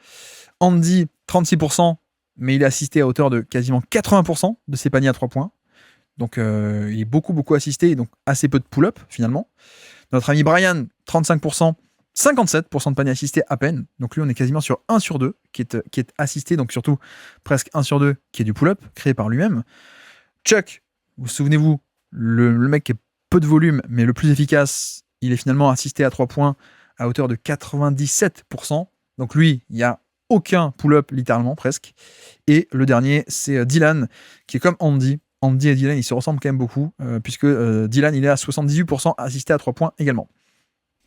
Andy, 36%, mais il est assisté à hauteur de quasiment 80% de ses paniers à 3 points. Donc il est beaucoup assisté, et donc assez peu de pull-up finalement. Notre ami Brian, 35%, 57% de paniers assistés à peine. Donc lui, on est quasiment sur 1 sur 2 qui est assisté, donc surtout presque 1 sur 2 qui est du pull-up, créé par lui-même. Chuck, vous souvenez-vous, le mec qui est peu de volume, mais le plus efficace, il est finalement assisté à 3 points à hauteur de 97%. Donc lui, il y a aucun pull-up, littéralement, presque. Et le dernier, c'est Dylan, qui est comme Andy. Andy et Dylan, ils se ressemblent quand même beaucoup, puisque Dylan, il est à 78% assisté à 3 points également.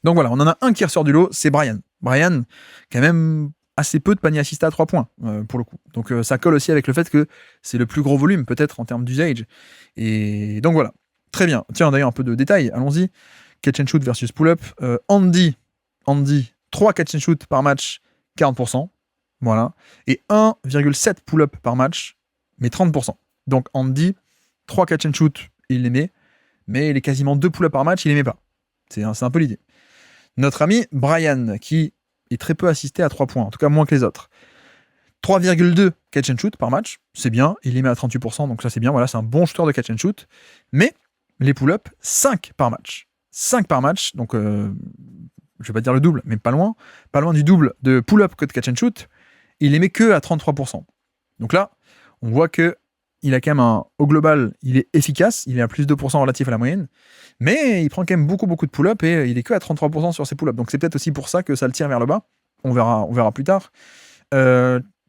Donc voilà, on en a un qui ressort du lot, c'est Brian. Brian, quand même assez peu de paniers assistés à 3 points, pour le coup. Donc ça colle aussi avec le fait que c'est le plus gros volume, peut-être, en termes d'usage. Et donc voilà, très bien. Tiens, d'ailleurs, un peu de détails, allons-y. Catch and shoot versus pull-up. Andy, 3 catch and shoot par match, 40%. Voilà. Et 1,7 pull-up par match, mais 30%. Donc Andy, 3 catch and shoot, il les met, mais il est quasiment 2 pull-ups par match, il les met pas. C'est un peu l'idée. Notre ami Brian, qui est très peu assisté à 3 points, en tout cas moins que les autres. 3,2 catch and shoot par match, c'est bien, il les met à 38%, donc ça c'est bien, voilà, c'est un bon shooter de catch and shoot. Mais les pull-ups, 5 par match. 5 par match, donc je vais pas dire le double, mais pas loin du double de pull-up que de catch and shoot, il les met que à 33%. Donc là, on voit que il a quand même au global, il est efficace, il est à plus de 2% relatif à la moyenne, mais il prend quand même beaucoup de pull-up et il est que à 33% sur ses pull-ups. Donc c'est peut-être aussi pour ça que ça le tire vers le bas. On verra plus tard.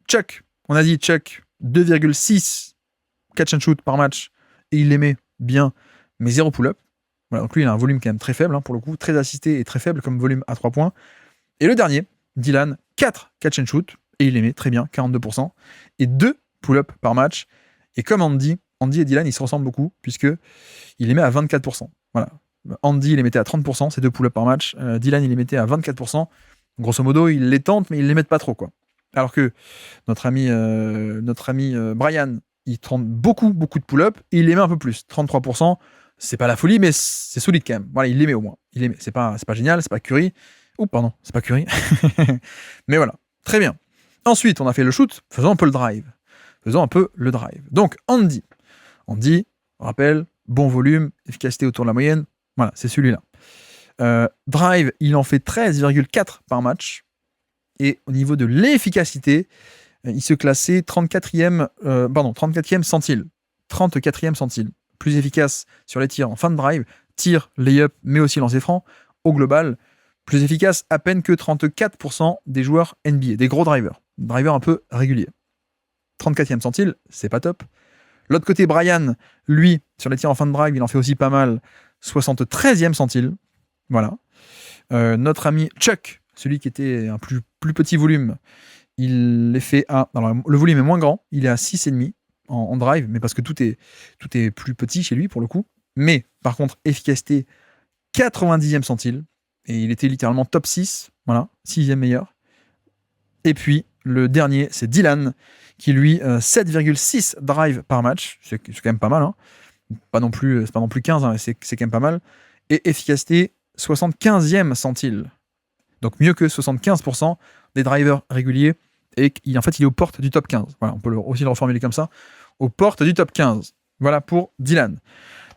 Chuck, on a dit Chuck, 2,6 catch and shoot par match, et il les met bien, mais 0 pull-up. Voilà, donc lui, il a un volume quand même très faible, pour le coup, très assisté et très faible comme volume à 3 points. Et le dernier, Dylan, 4 catch and shoot, et il les met très bien, 42%, et 2 pull-up par match. Et comme Andy et Dylan, ils se ressemblent beaucoup, puisque il les met à 24%. Voilà. Andy, il les mettait à 30%, c'est 2 pull-up par match. Dylan, il les mettait à 24%. Grosso modo, il les tente, mais il les met pas trop, quoi. Alors que notre ami Brian, il tente beaucoup de pull-up, et il les met un peu plus, 33%. C'est pas la folie, mais c'est solide quand même. Voilà, il les met au moins. Il les met. C'est pas génial, c'est pas Curry. Oh, pardon, c'est pas Curry. Mais voilà, très bien. Ensuite, on a fait le shoot, faisons un peu le drive. Donc, Andy, on rappelle, bon volume, efficacité autour de la moyenne. Voilà, c'est celui-là. Drive, il en fait 13,4 par match. Et au niveau de l'efficacité, il se classait 34e centile. 34e centile. Plus efficace sur les tirs en fin de drive, tir, lay-up, mais aussi lancer franc. Au global, plus efficace à peine que 34% des joueurs NBA, des gros drivers un peu réguliers. 34e centile, c'est pas top. L'autre côté, Brian, lui, sur les tirs en fin de drive, il en fait aussi pas mal. 73e centile. Voilà. Notre ami Chuck, celui qui était un plus petit volume, il les fait à... Alors, le volume est moins grand, il est à 6,5 en drive, mais parce que tout est plus petit chez lui, pour le coup. Mais, par contre, efficacité, 90e centile, et il était littéralement top 6, voilà, 6e meilleur. Et puis, le dernier, c'est Dylan, qui lui, 7,6 drive par match, c'est quand même pas mal, c'est pas non plus 15, c'est quand même pas mal, et efficacité, 75e centile. Donc mieux que 75% des drivers réguliers, et il est aux portes du top 15. Voilà, on peut aussi le reformuler comme ça, aux portes du top 15. Voilà pour Dylan.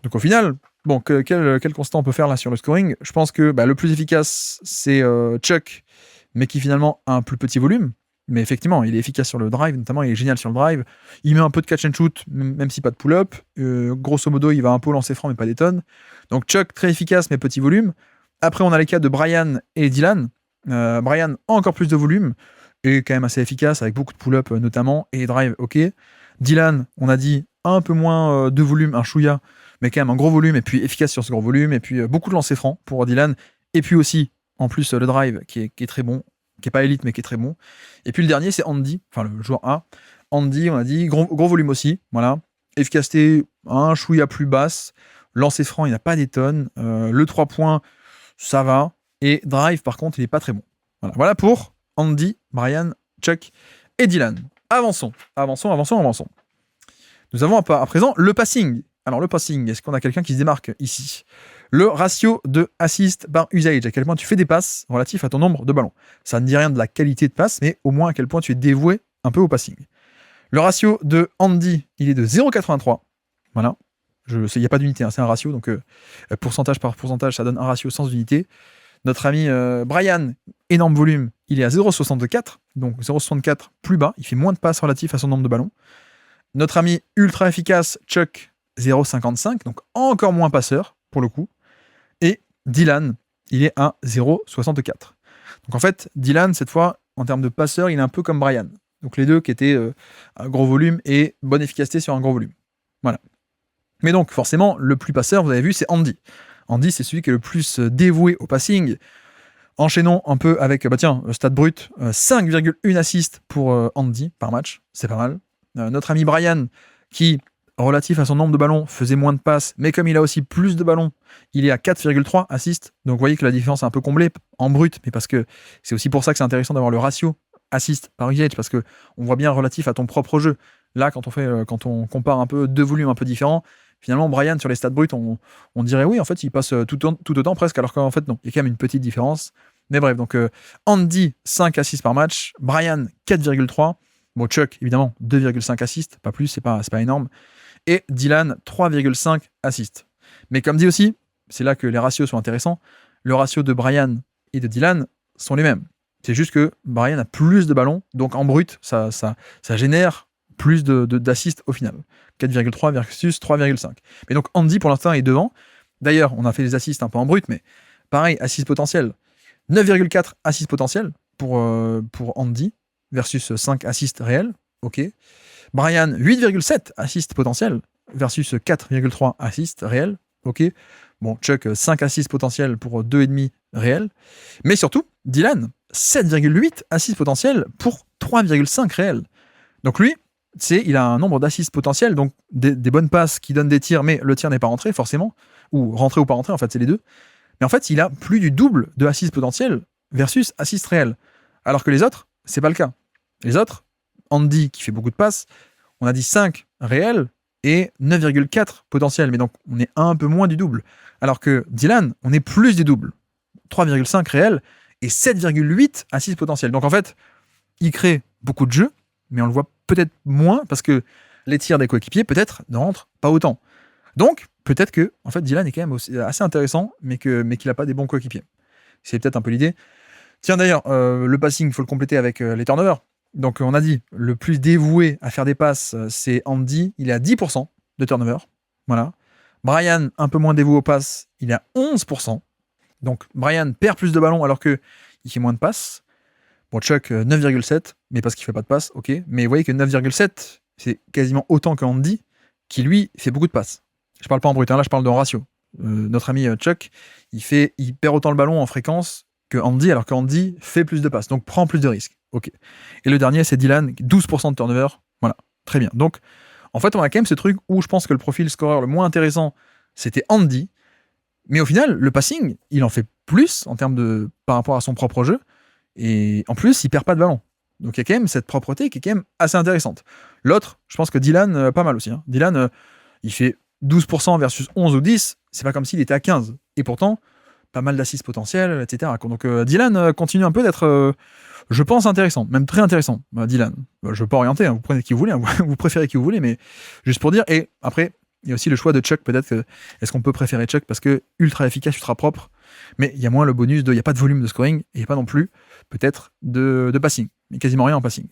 Donc au final, bon, quel constat on peut faire là sur le scoring ? Je pense que le plus efficace, c'est Chuck, mais qui finalement a un plus petit volume. Mais effectivement, il est efficace sur le drive, notamment, il est génial sur le drive. Il met un peu de catch and shoot, même si pas de pull-up. Grosso modo, il va un peu lancer franc, mais pas des tonnes. Donc Chuck, très efficace, mais petit volume. Après, on a les cas de Brian et Dylan. Brian, encore plus de volume, et quand même assez efficace, avec beaucoup de pull-up notamment, et drive, ok. Dylan, on a dit un peu moins de volume, un chouïa, mais quand même un gros volume, et puis efficace sur ce gros volume, et puis beaucoup de lancers francs pour Dylan, et puis aussi, en plus, le drive qui est très bon, qui est pas élite, mais qui est très bon. Et puis le dernier, c'est Andy, enfin le joueur A. Andy, on a dit, gros volume aussi, voilà. Efficacité, un chouïa plus basse, lancer franc, il n'a pas des tonnes, le 3 points, ça va, et drive, par contre, il n'est pas très bon. Voilà pour Andy, Brian, Chuck et Dylan. Avançons. Nous avons à présent le passing. Alors le passing, est-ce qu'on a quelqu'un qui se démarque ici ? Le ratio de assist par usage, à quel point tu fais des passes relatif à ton nombre de ballons. Ça ne dit rien de la qualité de passe, mais au moins à quel point tu es dévoué un peu au passing. Le ratio de Andy, il est de 0,83. Voilà. Il n'y a pas d'unité, c'est un ratio, donc pourcentage par pourcentage, ça donne un ratio sans unité. Notre ami Brian, énorme volume, il est à 0,64, donc 0,64 plus bas, il fait moins de passes relatif à son nombre de ballons. Notre ami ultra efficace, Chuck, 0,55, donc encore moins passeur, pour le coup. Et Dylan, il est à 0,64. Donc en fait, Dylan, cette fois, en termes de passeur, il est un peu comme Brian. Donc les deux qui étaient un gros volume et bonne efficacité sur un gros volume. Voilà. Mais donc, forcément, le plus passeur, vous avez vu, c'est Andy. Andy, c'est celui qui est le plus dévoué au passing. Enchaînons un peu avec, stat brut, 5,1 assists pour Andy par match. C'est pas mal. Notre ami Brian, qui, relatif à son nombre de ballons, faisait moins de passes, mais comme il a aussi plus de ballons, il est à 4,3 assists. Donc vous voyez que la différence est un peu comblée en brut, mais parce que c'est aussi pour ça que c'est intéressant d'avoir le ratio assists par usage, parce que on voit bien relatif à ton propre jeu. Là, quand on compare un peu deux volumes un peu différents, finalement, Brian, sur les stats brutes, on dirait oui, en fait, il passe tout autant presque, alors qu'en fait, non. Il y a quand même une petite différence. Mais bref, donc Andy, 5 assists par match. Brian, 4,3. Bon, Chuck, évidemment, 2,5 assists. Pas plus, c'est pas énorme. Et Dylan, 3,5 assists. Mais comme dit aussi, c'est là que les ratios sont intéressants. Le ratio de Brian et de Dylan sont les mêmes. C'est juste que Brian a plus de ballons, donc en brut, ça génère plus d'assists au final. 4,3 versus 3,5. Mais donc Andy, pour l'instant, est devant. D'ailleurs, on a fait les assists un peu en brut, mais pareil, assists potentiels. 9,4 assists potentiels pour Andy versus 5 assists réels. Ok. Brian, 8,7 assists potentiels versus 4,3 assists réels. Ok. Bon, Chuck, 5 assists potentiels pour 2,5 réels. Mais surtout, Dylan, 7,8 assists potentiels pour 3,5 réels. Donc lui, il a un nombre d'assists potentiels, donc des bonnes passes qui donnent des tirs, mais le tir n'est pas rentré forcément, ou rentré ou pas rentré, en fait, c'est les deux. Mais en fait, il a plus du double de assists potentiels versus assists réels. Alors que les autres, c'est pas le cas. Les autres, Andy qui fait beaucoup de passes, on a dit 5 réels et 9,4 potentiels, mais donc on est un peu moins du double. Alors que Dylan, on est plus du double. 3,5 réels et 7,8 assists potentiels. Donc en fait, il crée beaucoup de jeux, mais on le voit peut-être moins parce que les tirs des coéquipiers, peut-être, ne rentrent pas autant. Donc, peut-être que en fait, Dylan est quand même assez intéressant, mais qu'il n'a pas des bons coéquipiers. C'est peut-être un peu l'idée. Tiens, d'ailleurs, le passing, il faut le compléter avec les turnovers. Donc, on a dit, le plus dévoué à faire des passes, c'est Andy. Il est à 10% de turnover. Voilà. Brian, un peu moins dévoué aux passes, il est à 11%. Donc, Brian perd plus de ballons alors qu'il fait moins de passes. Bon, Chuck, 9,7, mais parce qu'il fait pas de passes, ok. Mais vous voyez que 9,7, c'est quasiment autant que Andy, qui lui fait beaucoup de passes. Je parle pas en brut, hein, là je parle de ratio. Notre ami Chuck, il perd autant le ballon en fréquence que Andy, alors qu'Andy fait plus de passes, donc prend plus de risques. Ok. Et le dernier, c'est Dylan, 12% de turnover. Voilà, très bien. Donc, en fait, on a quand même ce truc où je pense que le profil scoreur le moins intéressant, c'était Andy. Mais au final, le passing, il en fait plus en termes par rapport à son propre jeu. Et en plus, il perd pas de ballon. Donc il y a quand même cette propreté qui est quand même assez intéressante. L'autre, je pense que Dylan, pas mal aussi. Hein. Dylan, il fait 12% versus 11 ou 10. C'est pas comme s'il était à 15. Et pourtant, pas mal d'assists potentiels, etc. Donc Dylan continue un peu d'être, je pense, intéressant. Même très intéressant, Dylan. Je veux pas orienter, hein, vous prenez qui vous voulez, hein, vous préférez qui vous voulez, mais juste pour dire. Et après, il y a aussi le choix de Chuck, peut-être. Est-ce qu'on peut préférer Chuck parce que ultra efficace, ultra propre, mais il y a moins le bonus il n'y a pas de volume de scoring, et il n'y a pas non plus, peut-être, de passing. Mais quasiment rien en passing.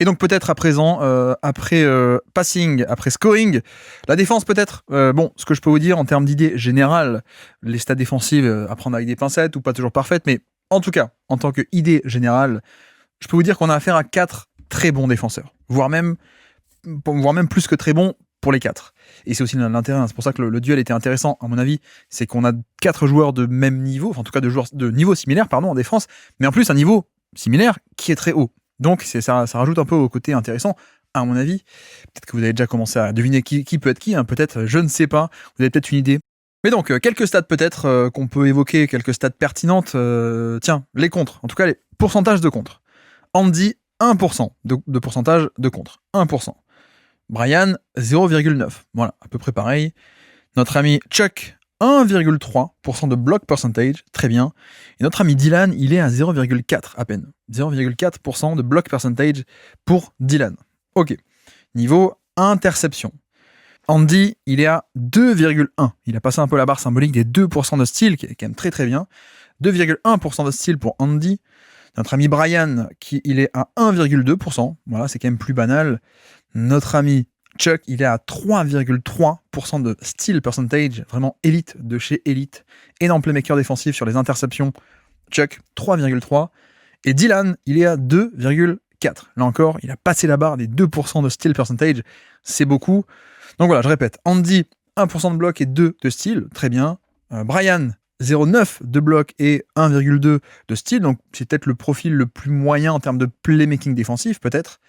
Et donc peut-être à présent, après passing, après scoring, la défense peut-être. Bon, ce que je peux vous dire en termes d'idées générales, les stats défensives à prendre avec des pincettes ou pas toujours parfaites, mais en tout cas, en tant qu'idée générale, je peux vous dire qu'on a affaire à 4 très bons défenseurs, voire même plus que très bons pour les 4. Et c'est aussi l'intérêt, hein. C'est pour ça que le duel était intéressant, à mon avis, c'est qu'on a 4 joueurs de même niveau, enfin en tout cas de joueurs de niveau similaire, en défense, mais en plus un niveau similaire qui est très haut. Donc ça rajoute un peu au côté intéressant, à mon avis. Peut-être que vous avez déjà commencé à deviner qui peut être qui, hein, peut-être, je ne sais pas, vous avez peut-être une idée. Mais donc, quelques stats peut-être qu'on peut évoquer, quelques stats pertinentes. Tiens, les contres, en tout cas les pourcentages de contres. Andy, 1% de pourcentage de contres, 1%. Brian, 0,9. Voilà, à peu près pareil. Notre ami Chuck, 1,3% de block percentage, très bien. Et notre ami Dylan, il est à 0,4 à peine. 0,4% de block percentage pour Dylan. Ok. Niveau interception. Andy, il est à 2,1. Il a passé un peu la barre symbolique des 2% de steal, qui est quand même très très bien. 2,1% de steal pour Andy. Notre ami Brian, il est à 1,2%. Voilà, c'est quand même plus banal. Notre ami Chuck, il est à 3,3% de steal percentage, vraiment élite de chez élite. Énorme playmaker défensif sur les interceptions. Chuck, 3,3. Et Dylan, il est à 2,4. Là encore, il a passé la barre des 2% de steal percentage. C'est beaucoup. Donc voilà, je répète. Andy, 1% de bloc et 2 de steal. Très bien. Brian, 0,9 de bloc et 1,2 de steal. Donc c'est peut-être le profil le plus moyen en termes de playmaking défensif, peut-être.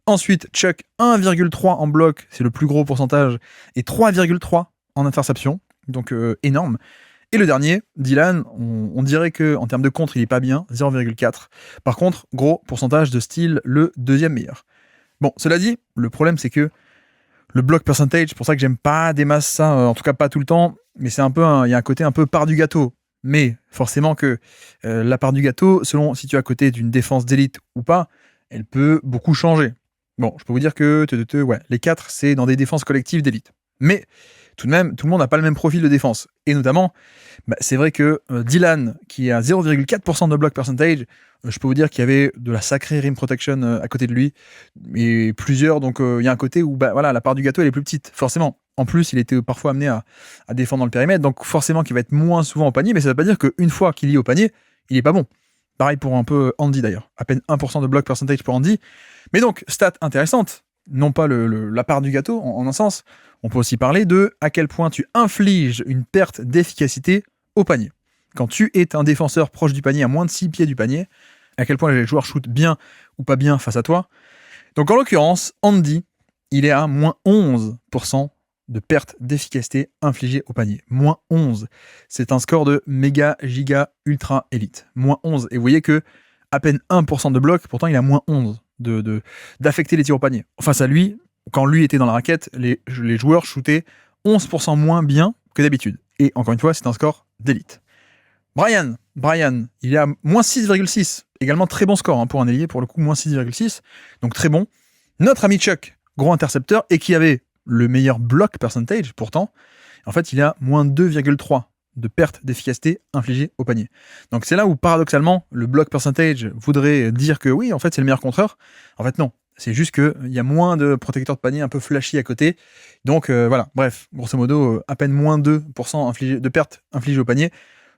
Ensuite, Chuck, 1,3 en bloc, c'est le plus gros pourcentage, et 3,3 en interception, donc énorme. Et le dernier, Dylan, on dirait qu'en termes de contre, il est pas bien, 0,4. Par contre, gros pourcentage de steal, le deuxième meilleur. Bon, cela dit, le problème c'est que le block percentage, c'est pour ça que j'aime pas des masses ça, en tout cas pas tout le temps, mais c'est un peu, il y a un côté un peu part du gâteau. Mais forcément que la part du gâteau, selon si tu es à côté d'une défense d'élite ou pas, elle peut beaucoup changer. Bon, je peux vous dire que ouais, les 4, c'est dans des défenses collectives d'élite. Mais tout de même, tout le monde n'a pas le même profil de défense. Et notamment, c'est vrai que Dylan, qui a 0,4% de block percentage, je peux vous dire qu'il y avait de la sacrée rim protection à côté de lui, et plusieurs, donc il y a un côté où voilà, la part du gâteau elle est plus petite, forcément. En plus, il était parfois amené à défendre dans le périmètre, donc forcément qu'il va être moins souvent au panier, mais ça ne veut pas dire qu'une fois qu'il y est au panier, il n'est pas bon. Pareil pour un peu Andy d'ailleurs, à peine 1% de block percentage pour Andy. Mais donc, stat intéressante, non pas la part du gâteau en un sens, on peut aussi parler de à quel point tu infliges une perte d'efficacité au panier. Quand tu es un défenseur proche du panier, à moins de 6 pieds du panier, à quel point les joueurs shootent bien ou pas bien face à toi. Donc en l'occurrence, Andy, il est à moins 11% de perte d'efficacité infligée au panier. Moins 11. C'est un score de méga, giga, ultra élite. Moins 11. Et vous voyez que à peine 1% de bloc, pourtant il a moins 11 d'affecter les tirs au panier. Face à lui, quand lui était dans la raquette, les joueurs shootaient 11% moins bien que d'habitude. Et encore une fois, c'est un score d'élite. Brian, il est à moins 6,6. Également très bon score pour un ailier, pour le coup, moins 6,6. Donc très bon. Notre ami Chuck, gros intercepteur, et qui avait le meilleur block percentage, pourtant, en fait, il a moins 2,3 de perte d'efficacité infligée au panier. Donc c'est là où, paradoxalement, le block percentage voudrait dire que oui, en fait, c'est le meilleur contreur. En fait, non. C'est juste qu'il y a moins de protecteurs de panier un peu flashy à côté. Donc voilà, bref, grosso modo, à peine moins 2% de perte infligée au panier.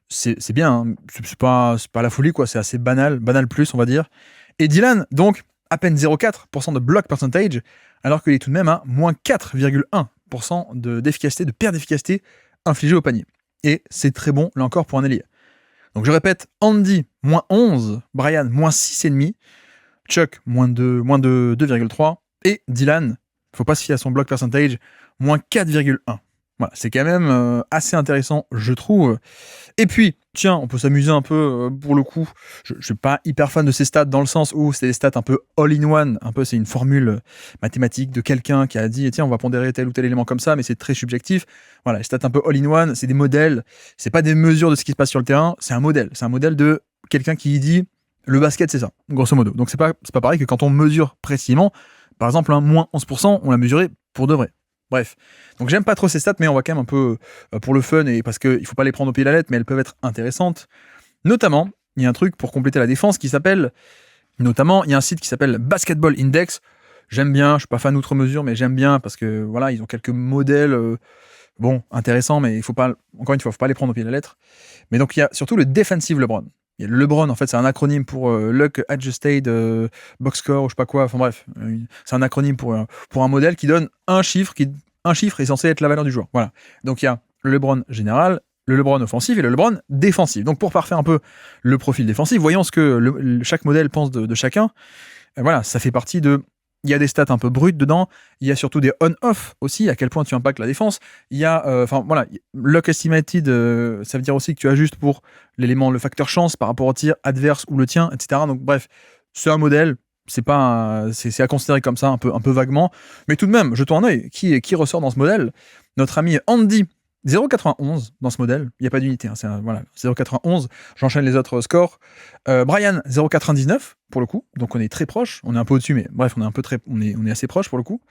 C'est bien, hein. C'est pas la folie, quoi. C'est assez banal plus, on va dire. Et Dylan, donc, à peine 0,4% de block percentage, alors qu'il est tout de même à moins 4,1% d'efficacité, de perte d'efficacité infligée au panier. Et c'est très bon, là encore, pour un ailier. Donc je répète, Andy, moins 11, Brian, moins 6,5, Chuck, moins 2,3, et Dylan, faut pas se fier à son block percentage, moins 4,1. Voilà, c'est quand même assez intéressant, je trouve. Et puis, tiens, on peut s'amuser un peu, pour le coup. Je suis pas hyper fan de ces stats dans le sens où c'est des stats un peu all-in-one. Un peu, c'est une formule mathématique de quelqu'un qui a dit, tiens, on va pondérer tel ou tel élément comme ça, mais c'est très subjectif. Voilà, les stats un peu all-in-one, c'est des modèles. C'est pas des mesures de ce qui se passe sur le terrain, c'est un modèle. C'est un modèle de quelqu'un qui dit, le basket, c'est ça, grosso modo. Donc, c'est pas pareil que quand on mesure précisément. Par exemple, moins 11%, on l'a mesuré pour de vrai. Bref, donc j'aime pas trop ces stats, mais on va quand même un peu pour le fun, et parce qu'il faut pas les prendre au pied de la lettre, mais elles peuvent être intéressantes. Notamment, il y a un truc pour compléter la défense qui s'appelle, notamment, il y a un site qui s'appelle Basketball Index. J'aime bien, je suis pas fan outre mesure, mais j'aime bien parce que voilà, ils ont quelques modèles intéressants, mais il faut pas, encore une fois, faut pas les prendre au pied de la lettre. Mais donc il y a surtout le Defensive LeBron. Il y a le LeBron, en fait, c'est un acronyme pour Luck Adjusted Box Score, ou je sais pas quoi. Enfin bref, c'est un acronyme pour un modèle qui donne un chiffre est censé être la valeur du joueur. Voilà. Donc il y a le LeBron général, le LeBron offensif et le LeBron défensif. Donc pour parfaire un peu le profil défensif, voyons ce que chaque modèle pense de chacun. Voilà, ça fait partie de... Il y a des stats un peu brutes dedans, il y a surtout des on-off aussi, à quel point tu impactes la défense. Il y a, luck estimated, ça veut dire aussi que tu ajustes pour l'élément, le facteur chance par rapport au tir adverse ou le tien, etc. Donc bref, c'est un modèle, c'est à considérer comme ça, un peu vaguement, mais tout de même, jetons un œil, qui ressort dans ce modèle. Notre ami Andy, 0,91 dans ce modèle, il n'y a pas d'unité, 0,91, j'enchaîne les autres scores. Brian, 0,99 pour le coup, donc on est très proche, on est un peu au-dessus, mais bref, on est assez proche pour le coup.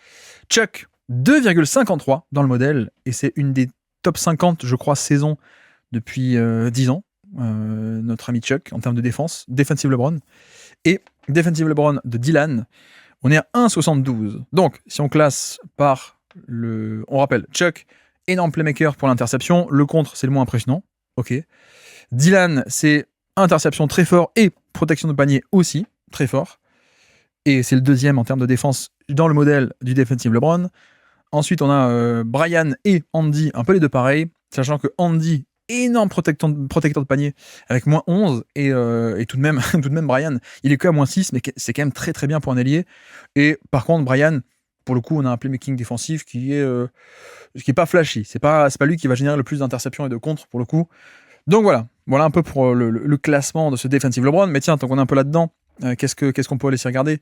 Chuck, 2,53 dans le modèle, et c'est une des top 50, je crois, saisons depuis 10 ans, notre ami Chuck, en termes de défense, Defensive LeBron. Et Defensive LeBron de Dylan, on est à 1,72. Donc, si on classe par on rappelle, Chuck, énorme playmaker pour l'interception. Le contre, c'est le moins impressionnant. Ok. Dylan, c'est interception très fort et protection de panier aussi très fort. Et c'est le deuxième en termes de défense dans le modèle du Defensive LeBron. Ensuite, on a Brian et Andy, un peu les deux pareils, sachant que Andy, énorme protecteur de panier avec moins 11 et tout de même Brian, il est que à moins 6, mais c'est quand même très très bien pour un ailier. Et par contre, Brian, pour le coup, on a un playmaking défensif qui est pas flashy. C'est pas lui qui va générer le plus d'interceptions et de contres pour le coup. Donc voilà un peu pour le classement de ce defensive LeBron. Mais tiens, tant qu'on est un peu là-dedans, qu'est-ce qu'on peut aller s'y regarder?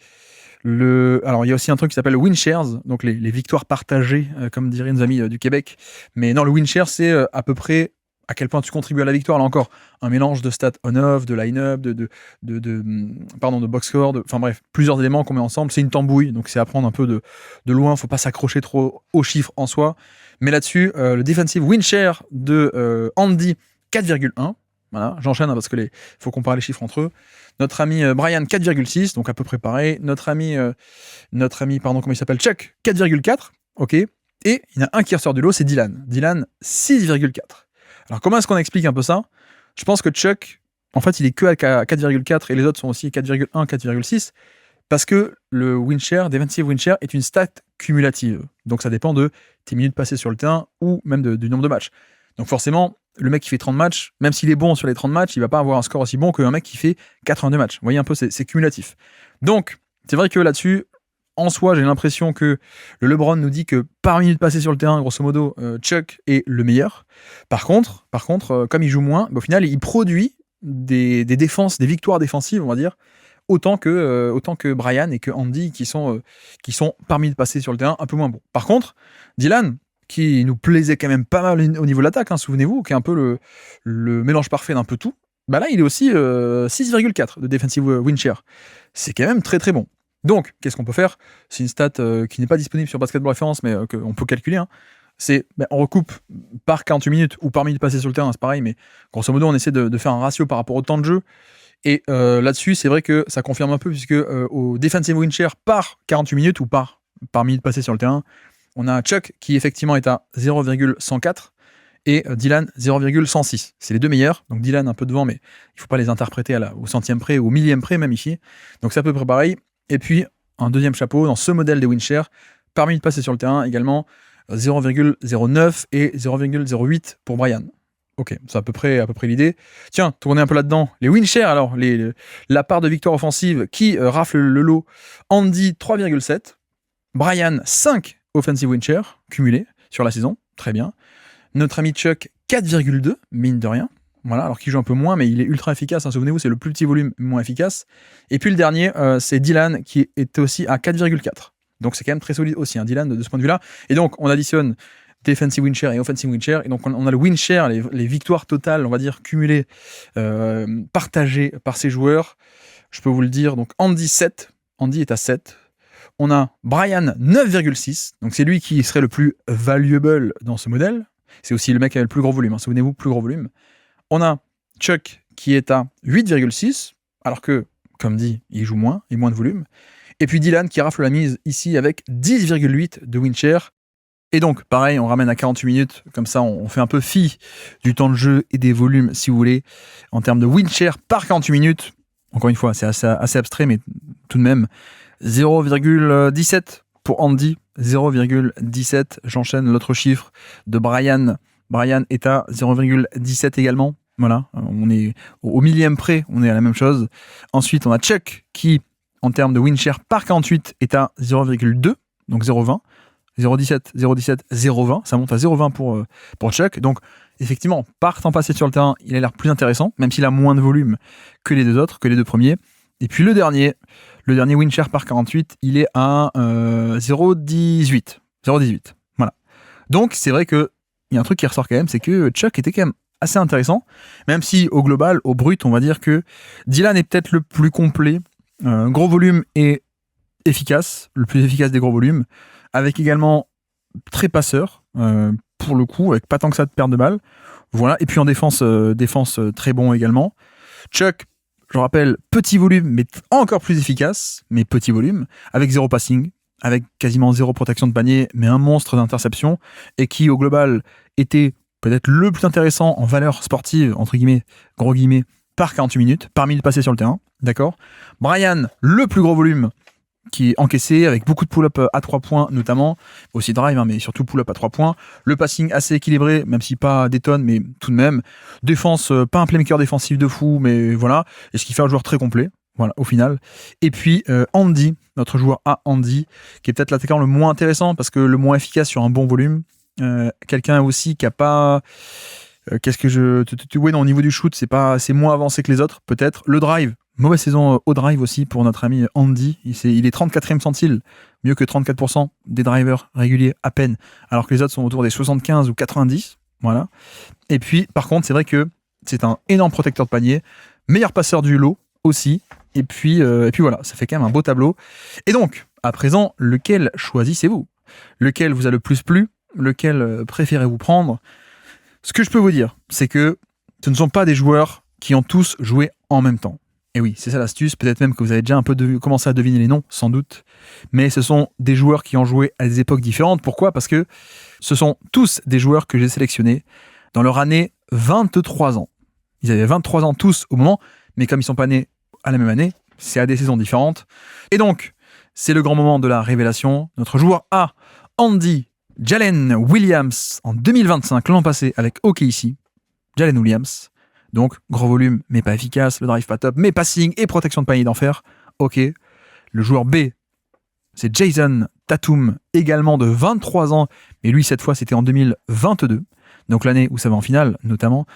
Alors il y a aussi un truc qui s'appelle le win shares, donc les victoires partagées, comme diraient nos amis du Québec. Mais non, le win share, c'est à peu près à quel point tu contribues à la victoire. Là encore, un mélange de stats on-off, de line-up, de box score, enfin bref, plusieurs éléments qu'on met ensemble. C'est une tambouille, donc c'est à prendre un peu de loin. Faut pas s'accrocher trop aux chiffres en soi. Mais là-dessus, le defensive win share de Andy, 4,1. Voilà, j'enchaîne parce que faut comparer les chiffres entre eux. Notre ami Brian, 4,6, donc à peu près pareil. Notre ami, comment il s'appelle, Chuck, 4,4. Ok. Et il y en a un qui ressort du lot, c'est Dylan. Dylan, 6,4. Alors comment est-ce qu'on explique un peu ça? Je pense que Chuck, en fait, il est que à 4,4 et les autres sont aussi 4,1, 4,6 parce que le win share, defensive win share, est une stat cumulative. Donc ça dépend de tes minutes passées sur le terrain ou même du nombre de matchs. Donc forcément, le mec qui fait 30 matchs, même s'il est bon sur les 30 matchs, il va pas avoir un score aussi bon qu'un mec qui fait 82 matchs. Vous voyez un peu, c'est cumulatif. Donc, c'est vrai que là-dessus, en soi, j'ai l'impression que le LeBron nous dit que par minute passée sur le terrain, grosso modo, Chuck est le meilleur. Par contre, comme il joue moins, au final, il produit des défenses, des victoires défensives, on va dire, autant que Brian et que Andy qui sont par minute passée sur le terrain un peu moins bons. Par contre, Dylan, qui nous plaisait quand même pas mal au niveau de l'attaque, souvenez-vous, qui est un peu le mélange parfait d'un peu tout, bah là il est aussi 6,4 de defensive win share. C'est quand même très très bon. Donc, qu'est-ce qu'on peut faire? C'est une stat qui n'est pas disponible sur Basketball Reference, mais qu'on peut calculer. On recoupe par 48 minutes ou par minute passée sur le terrain, c'est pareil, mais grosso modo on essaie de faire un ratio par rapport au temps de jeu. Et là-dessus, c'est vrai que ça confirme un peu, puisque au defensive win share par 48 minutes ou par minute passée sur le terrain, on a Chuck qui effectivement est à 0,104 et Dylan 0,106. C'est les deux meilleurs. Donc Dylan un peu devant, mais il ne faut pas les interpréter au centième près ou au millième près même ici. Donc c'est à peu près pareil. Et puis un deuxième chapeau dans ce modèle des win share par minute passée sur le terrain également 0,09 et 0,08 pour Brian. Ok, c'est à peu près l'idée. Tiens, tournez un peu là-dedans. Les win share, alors la part de victoire offensive qui rafle le lot. Andy 3,7, Brian 5 offensive win share cumulé sur la saison, très bien. Notre ami Chuck 4,2, mine de rien. Voilà, alors qu'il joue un peu moins, mais il est ultra efficace. Souvenez-vous, c'est le plus petit volume, moins efficace. Et puis le dernier, c'est Dylan qui était aussi à 4,4. Donc c'est quand même très solide aussi, Dylan, de ce point de vue-là. Et donc on additionne defensive win share et offensive win share. Et donc on a le win share, les victoires totales, on va dire, cumulées, partagées par ces joueurs. Je peux vous le dire, donc Andy 7. Andy est à 7. On a Brian 9,6, donc c'est lui qui serait le plus valuable dans ce modèle. C'est aussi le mec qui a le plus gros volume, souvenez-vous, plus gros volume. On a Chuck qui est à 8,6, alors que, comme dit, il joue moins, et moins de volume. Et puis Dylan qui rafle la mise ici avec 10,8 de win share. Et donc, pareil, on ramène à 48 minutes, comme ça on fait un peu fi du temps de jeu et des volumes, si vous voulez, en termes de win share par 48 minutes. Encore une fois, c'est assez abstrait, mais tout de même, 0,17 pour Andy, 0,17. J'enchaîne l'autre chiffre de Brian. Brian est à 0,17 également. Voilà, on est au millième près, on est à la même chose. Ensuite, on a Chuck qui, en termes de win share par 48, est à 0,2, donc 0,20. 0,17, 0,17, 0,20. Ça monte à 0,20 pour Chuck. Donc, effectivement, par temps passé sur le terrain, il a l'air plus intéressant, même s'il a moins de volume que les deux autres, que les deux premiers. Et puis le dernier win share par 48, il est à 0,18. 0,18. Voilà. Donc, c'est vrai qu'il y a un truc qui ressort quand même, c'est que Chuck était quand même assez intéressant, même si au global, au brut, on va dire que Dylan est peut-être le plus complet. Gros volume et efficace, le plus efficace des gros volumes, avec également très passeur, pour le coup, avec pas tant que ça de perte de balles. Voilà. Et puis en défense très bon également. Chuck, je rappelle, petit volume, mais encore plus efficace, mais petit volume, avec 0 passing, avec quasiment 0 protection de panier, mais un monstre d'interception, et qui, au global, était peut-être le plus intéressant en valeur sportive, entre guillemets, gros guillemets, par 48 minutes, par minute passée sur le terrain, d'accord. Brian, le plus gros volume, qui est encaissé, avec beaucoup de pull-up à 3 points notamment, aussi drive, mais surtout pull-up à 3 points. Le passing assez équilibré, même si pas des tonnes, mais tout de même. Défense, pas un playmaker défensif de fou, mais voilà. Et ce qui fait un joueur très complet. Voilà, au final. Et puis Andy, notre joueur A, Andy, qui est peut-être l'attaquant le moins intéressant parce que le moins efficace sur un bon volume. Quelqu'un aussi qui a pas. Oui, non, au niveau du shoot, c'est moins avancé que les autres, peut-être. Le drive, mauvaise saison au drive aussi pour notre ami Andy. Il est 34e centile, mieux que 34% des drivers réguliers à peine, alors que les autres sont autour des 75 ou 90. Voilà. Et puis, par contre, c'est vrai que c'est un énorme protecteur de panier, meilleur passeur du lot aussi. Et puis voilà, ça fait quand même un beau tableau. Et donc, à présent, lequel choisissez-vous ? Lequel vous a le plus plu ? Lequel préférez-vous prendre ? Ce que je peux vous dire, c'est que ce ne sont pas des joueurs qui ont tous joué en même temps. Et oui, c'est ça l'astuce. Peut-être même que vous avez déjà un peu commencé à deviner les noms, sans doute. Mais ce sont des joueurs qui ont joué à des époques différentes. Pourquoi ? Parce que ce sont tous des joueurs que j'ai sélectionnés dans leur année 23 ans. Ils avaient 23 ans tous au moment, mais comme ils ne sont pas nés à la même année, c'est à des saisons différentes. Et donc, c'est le grand moment de la révélation. Notre joueur A, Andy Jalen Williams, en 2025, l'an passé, avec OKC. Jalen Williams. Donc, gros volume, mais pas efficace. Le drive pas top, mais passing et protection de panier d'enfer. Ok. Le joueur B, c'est Jason Tatum, également de 23 ans. Mais lui, cette fois, c'était en 2022. Donc, l'année où ça va en finale, notamment.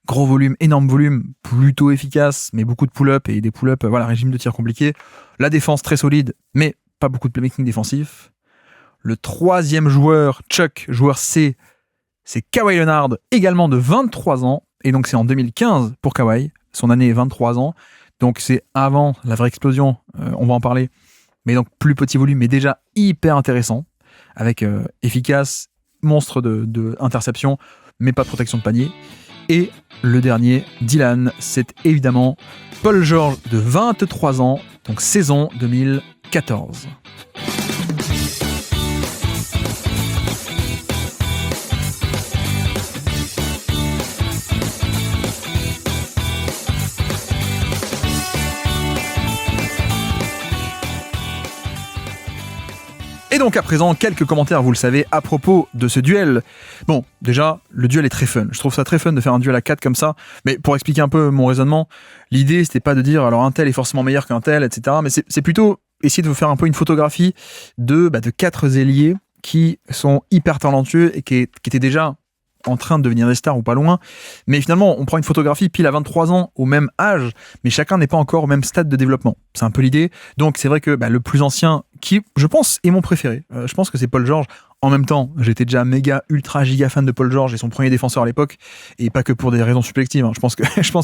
Gros volume, énorme volume, plutôt efficace, mais beaucoup de pull-up et des pull-up, voilà, régime de tir compliqué. La défense très solide, mais pas beaucoup de playmaking défensif. Le troisième joueur, Chuck, joueur C, c'est Kawhi Leonard, également de 23 ans. Et donc, c'est en 2015 pour Kawhi. Son année est 23 ans. Donc, c'est avant la vraie explosion. On va en parler. Mais donc, plus petit volume, mais déjà hyper intéressant. Avec efficace, monstre de interception, mais pas de protection de panier. Et le dernier, Dylan, c'est évidemment Paul George, de 23 ans. Donc, saison 2014. Et donc à présent, quelques commentaires, vous le savez, à propos de ce duel. Bon, déjà, le duel est très fun. Je trouve ça très fun de faire un duel à 4 comme ça. Mais pour expliquer un peu mon raisonnement, l'idée, c'était pas de dire alors un tel est forcément meilleur qu'un tel, etc. Mais c'est plutôt essayer de vous faire un peu une photographie de 4 ailiers qui sont hyper talentueux et qui étaient déjà en train de devenir des stars ou pas loin, mais finalement on prend une photographie pile à 23 ans au même âge, mais chacun n'est pas encore au même stade de développement, c'est un peu l'idée. Donc c'est vrai que le plus ancien, qui je pense est mon préféré, je pense que c'est Paul George. En même temps, j'étais déjà méga ultra giga fan de Paul George et son premier défenseur à l'époque, et pas que pour des raisons subjectives, je pense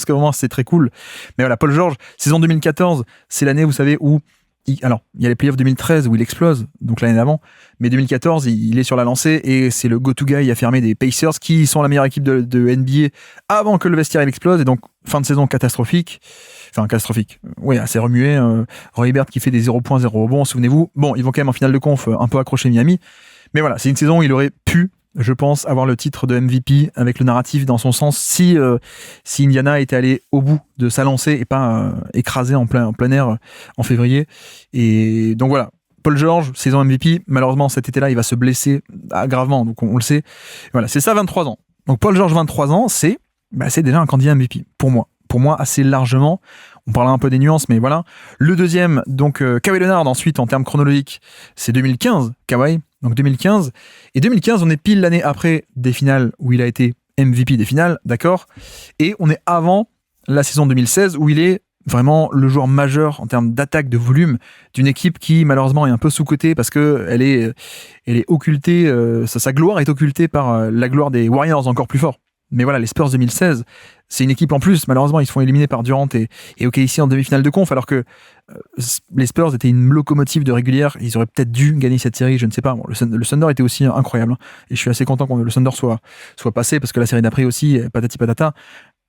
que vraiment c'est très cool. Mais voilà, Paul George, saison 2014, c'est l'année, vous savez, où il y a les playoffs 2013 où il explose, donc l'année d'avant, mais 2014, il est sur la lancée et c'est le go-to guy affirmé des Pacers qui sont la meilleure équipe de NBA avant que le vestiaire explose, et donc fin de saison catastrophique. Enfin, catastrophique. Oui, assez remué. Roy Hibbert qui fait des 0 points, 0 rebonds, souvenez-vous. Bon, ils vont quand même en finale de conf un peu accrocher Miami. Mais voilà, c'est une saison où il aurait pu, je pense, avoir le titre de MVP avec le narratif dans son sens si Indiana était allé au bout de sa lancée et pas écrasé en plein air en février. Et donc voilà, Paul George, saison MVP. Malheureusement, cet été-là, il va se blesser gravement, donc on le sait. Voilà, c'est ça, 23 ans. Donc Paul George, 23 ans, c'est déjà un candidat MVP pour moi. Pour moi, assez largement. On parlera un peu des nuances, mais voilà. Le deuxième, donc Kawhi Leonard, ensuite, en termes chronologiques, c'est 2015, Kawhi. Donc 2015. Et 2015, on est pile l'année après des finales où il a été MVP des finales, d'accord ? Et on est avant la saison 2016 où il est vraiment le joueur majeur en termes d'attaque, de volume d'une équipe qui malheureusement est un peu sous-cotée parce que elle est occultée, sa gloire est occultée par la gloire des Warriors encore plus fort. Mais voilà, les Spurs 2016, c'est une équipe en plus. Malheureusement, ils se font éliminer par Durant et OKC en demi-finale de conf, alors que les Spurs étaient une locomotive de régulière. Ils auraient peut-être dû gagner cette série, je ne sais pas. Bon, le Thunder était aussi incroyable, et je suis assez content que le Thunder soit passé, parce que la série d'après aussi, patati patata.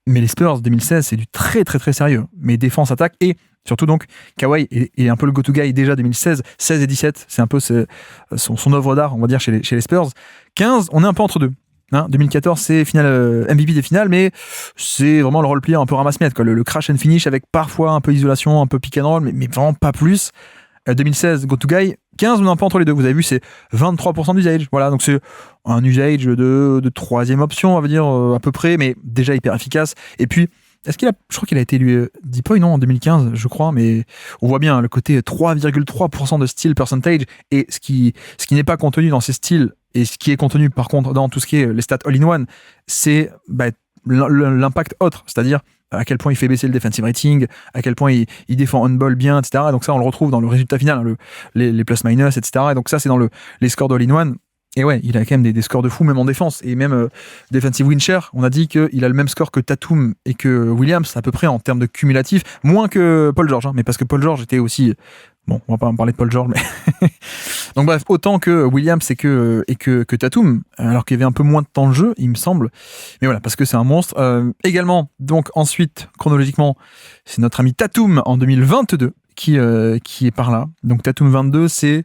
Mais les Spurs 2016, c'est du très très très sérieux. Mais défense, attaque, et surtout donc, Kawhi est un peu le go-to guy déjà 2016, 16 et 17, c'est un peu son œuvre d'art, on va dire, chez les Spurs. 15, on est un peu entre deux. 2014, c'est MVP des finales, mais c'est vraiment le role-player un peu ramasse-miettes, quoi. Le crash and finish avec parfois un peu d'isolation, un peu pick and roll, mais vraiment pas plus. 2016, go to guy. 15, on est un peu entre les deux. Vous avez vu, c'est 23% d'usage. Voilà, donc c'est un usage de troisième option, on va dire, à peu près, mais déjà hyper efficace. Et puis, je crois qu'il a été élu Deep non, en 2015, je crois, mais on voit bien le côté 3,3% de steal percentage, et ce qui n'est pas contenu dans ces steals, et ce qui est contenu par contre dans tout ce qui est les stats all-in-one, c'est l'impact autre, c'est-à-dire à quel point il fait baisser le defensive rating, à quel point il défend on-ball bien, etc. Donc ça, on le retrouve dans le résultat final, les plus-minus, etc. Et donc ça, c'est dans les scores de all-in-one. Et ouais, il a quand même des scores de fou, même en défense. Et même defensive win share, on a dit qu'il a le même score que Tatum et que Williams, à peu près en termes de cumulatif, moins que Paul George, hein, mais parce que Paul George était aussi... Bon, on va pas en parler de Paul George, mais... Donc bref, autant que Williams et que Tatum, alors qu'il y avait un peu moins de temps de jeu, il me semble. Mais voilà, parce que c'est un monstre. Également, donc ensuite, chronologiquement, c'est notre ami Tatum en 2022 qui est par là. Donc Tatum 22, c'est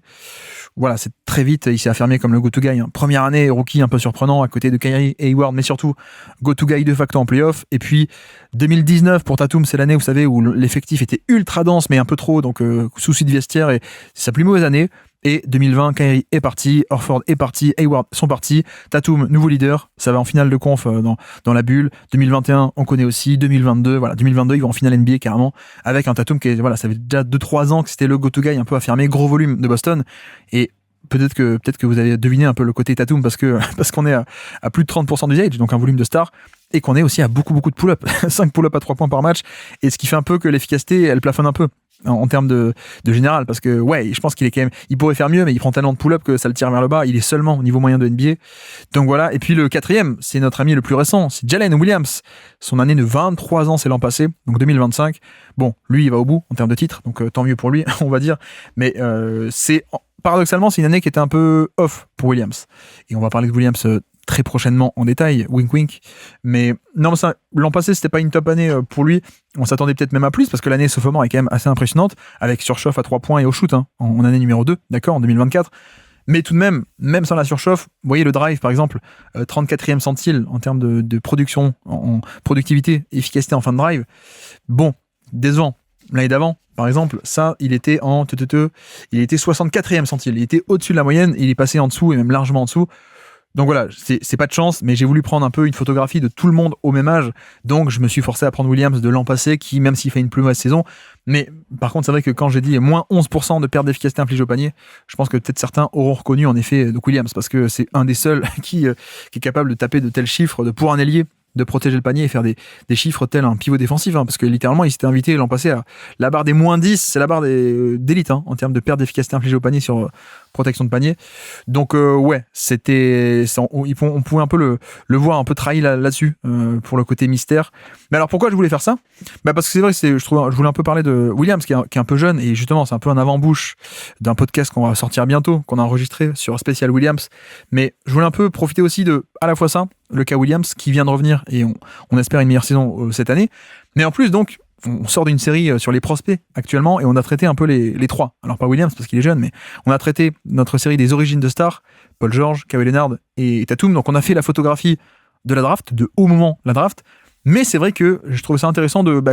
très vite, il s'est affirmé comme le go-to-guy. Hein. Première année, rookie un peu surprenant à côté de Kyrie et Hayward, mais surtout go-to-guy de facto en playoff. Et puis 2019 pour Tatum, c'est l'année, vous savez, où l'effectif était ultra dense, mais un peu trop, donc souci de vestiaire, et c'est sa plus mauvaise année. Et 2020, Kyrie est parti, Horford est parti, Hayward sont partis, Tatum, nouveau leader, ça va en finale de conf dans la bulle. 2021, on connaît aussi, 2022, voilà, 2022, ils vont en finale NBA carrément, avec un Tatum qui est, voilà, ça fait déjà 2-3 ans que c'était le go-to-guy un peu affirmé, gros volume de Boston, et peut-être que vous avez deviné un peu le côté Tatum parce qu'on est à plus de 30% d'usage, donc un volume de star, et qu'on est aussi à beaucoup de pull-up, 5 pull-up à 3 points par match, et ce qui fait un peu que l'efficacité, elle plafonne un peu en termes de général, parce que ouais, je pense qu'il est quand même, il pourrait faire mieux, mais il prend tellement de pull-up que ça le tire vers le bas. Il est seulement au niveau moyen de NBA, donc voilà. Et puis le quatrième, c'est notre ami le plus récent, c'est Jalen Williams. Son année de 23 ans, c'est l'an passé, donc 2025. Bon, lui, il va au bout en termes de titres, donc tant mieux pour lui, on va dire. Mais paradoxalement, c'est une année qui était un peu off pour Williams, et on va parler de Williams très prochainement en détail, wink wink. Mais non, l'an passé, c'était pas une top année pour lui. On s'attendait peut-être même à plus, parce que l'année sophomore est quand même assez impressionnante, avec surchauffe à 3 points et au shoot, hein, en année numéro 2, d'accord, en 2024. Mais tout de même sans la surchauffe, vous voyez le drive par exemple, 34e centile en termes de production, en productivité, efficacité en fin de drive. Bon, décevant. L'année d'avant, par exemple, ça, il était il était 64e centile. Il était au-dessus de la moyenne, il est passé en dessous et même largement en dessous. Donc voilà, c'est pas de chance, mais j'ai voulu prendre un peu une photographie de tout le monde au même âge, donc je me suis forcé à prendre Williams de l'an passé, qui, même s'il fait une plus mauvaise saison, mais par contre c'est vrai que quand j'ai dit moins 11% de perte d'efficacité infligée au panier, je pense que peut-être certains auront reconnu en effet donc Williams, parce que c'est un des seuls qui est capable de taper de tels chiffres, de pour un ailier, de protéger le panier et faire des chiffres tels un pivot défensif, hein, parce que littéralement il s'était invité l'an passé à la barre des moins 10, c'est la barre d'élite hein, en termes de perte d'efficacité infligée au panier sur protection de panier. Donc ouais, on pouvait un peu le voir un peu trahi là-dessus pour le côté mystère. Mais alors pourquoi je voulais faire ça ? Parce que c'est vrai que je voulais un peu parler de Williams qui est un peu jeune, et justement c'est un peu un avant-bouche d'un podcast qu'on va sortir bientôt, qu'on a enregistré sur Spécial Williams. Mais je voulais un peu profiter aussi de à la fois ça, le cas Williams qui vient de revenir, et on espère une meilleure saison cette année. Mais en plus donc on sort d'une série sur les prospects actuellement, et on a traité un peu les trois. Alors pas Williams parce qu'il est jeune, mais on a traité notre série des origines de stars, Paul George, Kawhi Leonard et Tatum. Donc on a fait la photographie de la draft, de au moment la draft. Mais c'est vrai que je trouve ça intéressant de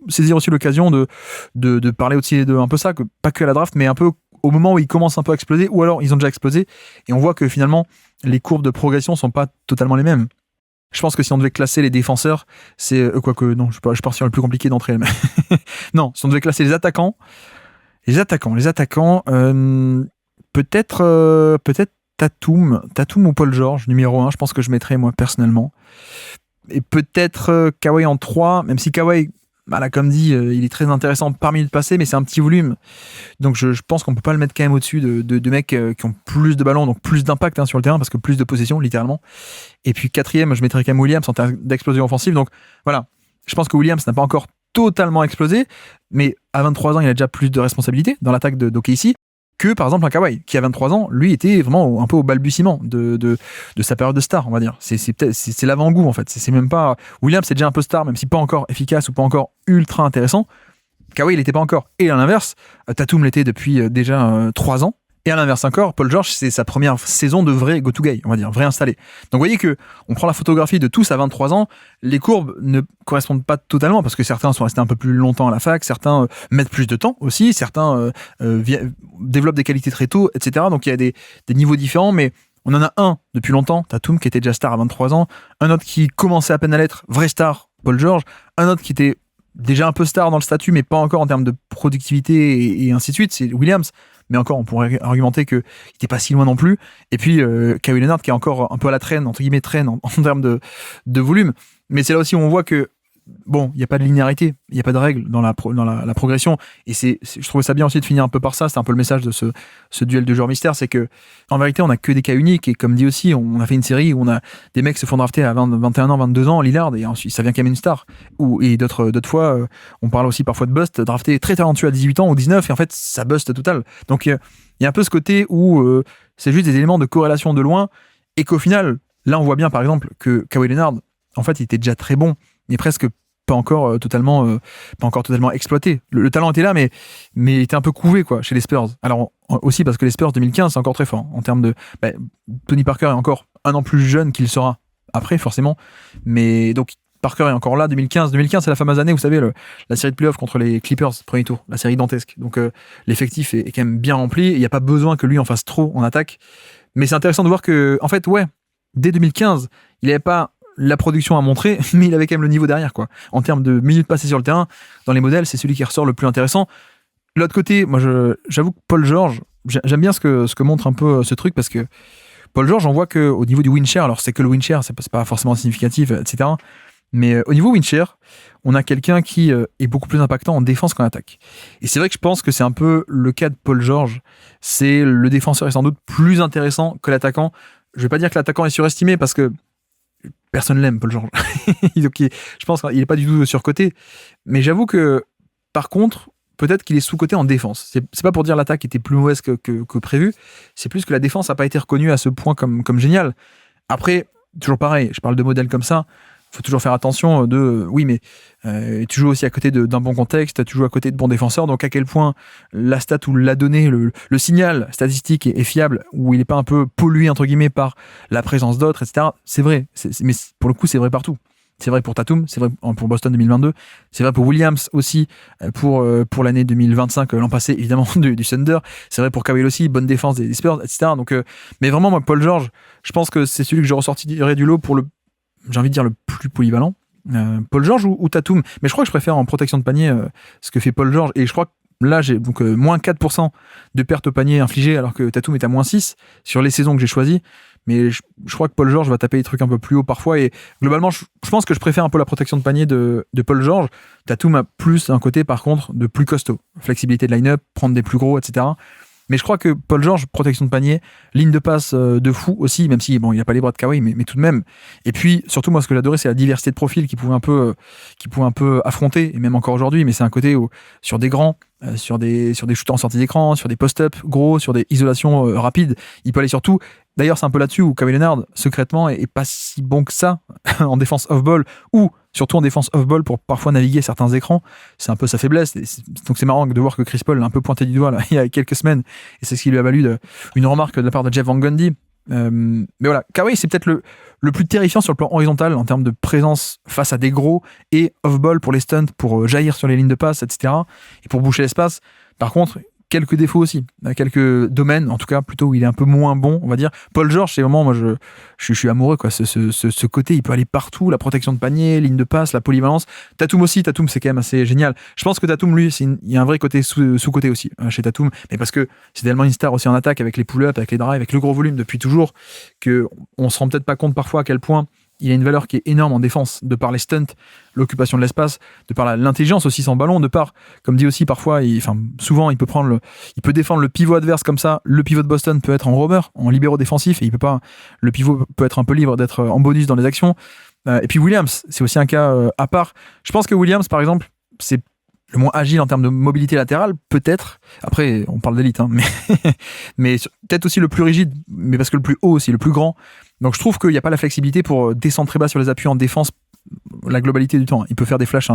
saisir aussi l'occasion de parler aussi de un peu ça, que pas que à la draft, mais un peu au moment où ils commencent un peu à exploser, ou alors ils ont déjà explosé, et on voit que finalement les courbes de progression sont pas totalement les mêmes. Je pense que si on devait classer les défenseurs, c'est quoique non, je pars sur le plus compliqué d'entre elles. Mais non, si on devait classer les attaquants, peut-être Tatum ou Paul George numéro 1. Je pense que je mettrais moi personnellement. Et peut-être Kawhi en 3, même si Kawhi, comme dit, il est très intéressant parmi le passé, mais c'est un petit volume. Donc je pense qu'on peut pas le mettre quand même au-dessus de mecs qui ont plus de ballons, donc plus d'impact hein, sur le terrain, parce que plus de possession, littéralement. Et puis quatrième, je mettrais quand même Williams en termes d'explosion offensive. Donc voilà, je pense que Williams n'a pas encore totalement explosé, mais à 23 ans, il a déjà plus de responsabilités dans l'attaque d'OKC que par exemple un Kawhi, qui à 23 ans, lui, était vraiment un peu au balbutiement de sa période de star, on va dire. C'est l'avant-goût, en fait. C'est même pas... Williams, c'est déjà un peu star, même si pas encore efficace ou pas encore ultra intéressant. Kawhi, il l'était pas encore. Et à l'inverse, Tatum l'était depuis déjà 3 ans. Et à l'inverse encore, Paul George, c'est sa première saison de vrai go-to-guy, on va dire, vrai installé. Donc vous voyez que on prend la photographie de tous à 23 ans, les courbes ne correspondent pas totalement, parce que certains sont restés un peu plus longtemps à la fac, certains mettent plus de temps aussi, certains développent des qualités très tôt, etc. Donc il y a des niveaux différents, mais on en a un depuis longtemps, Tatum, qui était déjà star à 23 ans, un autre qui commençait à peine à l'être, vraie star, Paul George. Un autre qui était déjà un peu star dans le statut, mais pas encore en termes de productivité et ainsi de suite, c'est Williams. Mais encore, on pourrait argumenter qu'il n'était pas si loin non plus. Et puis, Kawhi Leonard qui est encore un peu à la traîne, entre guillemets, traîne en termes de volume. Mais c'est là aussi où on voit que, bon, il n'y a pas de linéarité, il n'y a pas de règle dans la progression. Et je trouvais ça bien aussi de finir un peu par ça. C'est un peu le message de ce duel de joueurs mystères. C'est que, en vérité, on n'a que des cas uniques. Et comme dit aussi, on a fait une série où on a des mecs qui se font drafter à 21 ans, 22 ans, Lillard, et ensuite ça vient quand même une star. Et d'autres fois, on parle aussi parfois de bust, drafté très talentueux à 18 ans ou 19, et en fait, ça bust total. Donc, il y a un peu ce côté où c'est juste des éléments de corrélation de loin, et qu'au final, là, on voit bien, par exemple, que Kawhi Leonard, en fait, il était déjà très bon, mais presque pas encore totalement exploité. Le talent était là, mais il était un peu couvé quoi chez les Spurs. Alors aussi parce que les Spurs 2015 c'est encore très fort en termes de Tony Parker est encore un an plus jeune qu'il sera après forcément, mais donc Parker est encore là. 2015 c'est la fameuse année, vous savez, la série de playoffs contre les Clippers premier tour, la série dantesque. Donc l'effectif est quand même bien rempli. Il n'y a pas besoin que lui en fasse trop en attaque, mais c'est intéressant de voir que en fait dès 2015 il n'avait pas la production à montrer, mais il avait quand même le niveau derrière quoi. En termes de minutes passées sur le terrain, dans les modèles, c'est celui qui ressort le plus intéressant. De l'autre côté, moi j'avoue que Paul George, j'aime bien ce que montre un peu ce truc, parce que Paul George, on voit qu'au niveau du win share, alors c'est que le win share, c'est pas forcément significatif, etc. Mais au niveau win share, on a quelqu'un qui est beaucoup plus impactant en défense qu'en attaque. Et c'est vrai que je pense que c'est un peu le cas de Paul George. C'est le défenseur est sans doute plus intéressant que l'attaquant. Je vais pas dire que l'attaquant est surestimé, parce que personne l'aime, Paul George. Donc, je pense qu'il n'est pas du tout surcoté. Mais j'avoue que, par contre, peut-être qu'il est sous-coté en défense. C'est pas pour dire l'attaque était plus mauvaise que prévu. C'est plus que la défense n'a pas été reconnue à ce point comme géniale. Après, toujours pareil, je parle de modèles comme ça. Il faut toujours faire attention oui, mais tu joues aussi à côté d'un bon contexte, tu joues à côté de bons défenseurs, donc à quel point la stat ou la donnée, le signal statistique est fiable, où il n'est pas un peu pollué, entre guillemets, par la présence d'autres, etc. C'est vrai, mais pour le coup, c'est vrai partout. C'est vrai pour Tatum, c'est vrai pour Boston 2022, c'est vrai pour Williams aussi, pour l'année 2025, l'an passé, évidemment, du Thunder. C'est vrai pour Kawhi aussi, bonne défense des Spurs, etc. Donc, mais vraiment, moi, Paul George, je pense que c'est celui que je ressortirais du lot pour j'ai envie de dire le plus polyvalent. Paul George ou Tatum, mais je crois que je préfère en protection de panier ce que fait Paul George, et je crois que là j'ai donc moins 4% de perte au panier infligée, alors que Tatum est à moins 6 sur les saisons que j'ai choisies. Mais je crois que Paul George va taper des trucs un peu plus haut parfois, et globalement je pense que je préfère un peu la protection de panier de Paul George. Tatum a plus un côté par contre de plus costaud, flexibilité de line-up, prendre des plus gros, etc. Mais je crois que Paul George, protection de panier, ligne de passe de fou aussi, même si bon, il n'a pas les bras de Kawhi, mais tout de même. Et puis surtout, moi, ce que j'adorais, c'est la diversité de profils qu'il pouvait un peu affronter, et même encore aujourd'hui. Mais c'est un côté où, sur des grands, sur des shooters en sortie d'écran, sur des post-up gros, sur des isolations rapides, il peut aller sur tout. D'ailleurs, c'est un peu là-dessus où Kawhi Leonard, secrètement, est pas si bon que ça en défense off-ball, ou surtout en défense off-ball pour parfois naviguer certains écrans. C'est un peu sa faiblesse. Donc c'est marrant de voir que Chris Paul l'a un peu pointé du doigt là, il y a quelques semaines, et c'est ce qui lui a valu une remarque de la part de Jeff Van Gundy. Mais voilà, Kawhi, c'est peut-être le plus terrifiant sur le plan horizontal en termes de présence face à des gros, et off-ball pour les stunts, pour jaillir sur les lignes de passe, etc. et pour boucher l'espace. Par contre, quelques défauts aussi, quelques domaines en tout cas plutôt où il est un peu moins bon, on va dire. Paul George, c'est vraiment, moi je suis amoureux quoi, ce côté, il peut aller partout, la protection de panier, ligne de passe, la polyvalence. Tatum aussi, Tatum c'est quand même assez génial. Je pense que Tatum lui, il y a un vrai côté sous-côté aussi chez Tatum, mais parce que c'est tellement une star aussi en attaque, avec les pull-ups, avec les drives, avec le gros volume depuis toujours, que on se rend peut-être pas compte parfois à quel point il a une valeur qui est énorme en défense, de par les stunts, l'occupation de l'espace, de par l'intelligence aussi sans ballon, de par, comme dit aussi parfois, souvent il peut défendre le pivot adverse comme ça. Le pivot de Boston peut être en rover, en libéraux défensif, et le pivot peut être un peu libre d'être en bonus dans les actions. Et puis Williams, c'est aussi un cas à part. Je pense que Williams, par exemple, c'est le moins agile en termes de mobilité latérale, peut-être. Après, on parle d'élite, mais peut-être aussi le plus rigide, mais parce que le plus haut aussi, le plus grand. Donc je trouve qu'il n'y a pas la flexibilité pour descendre très bas sur les appuis en défense la globalité du temps. Il peut faire des flashs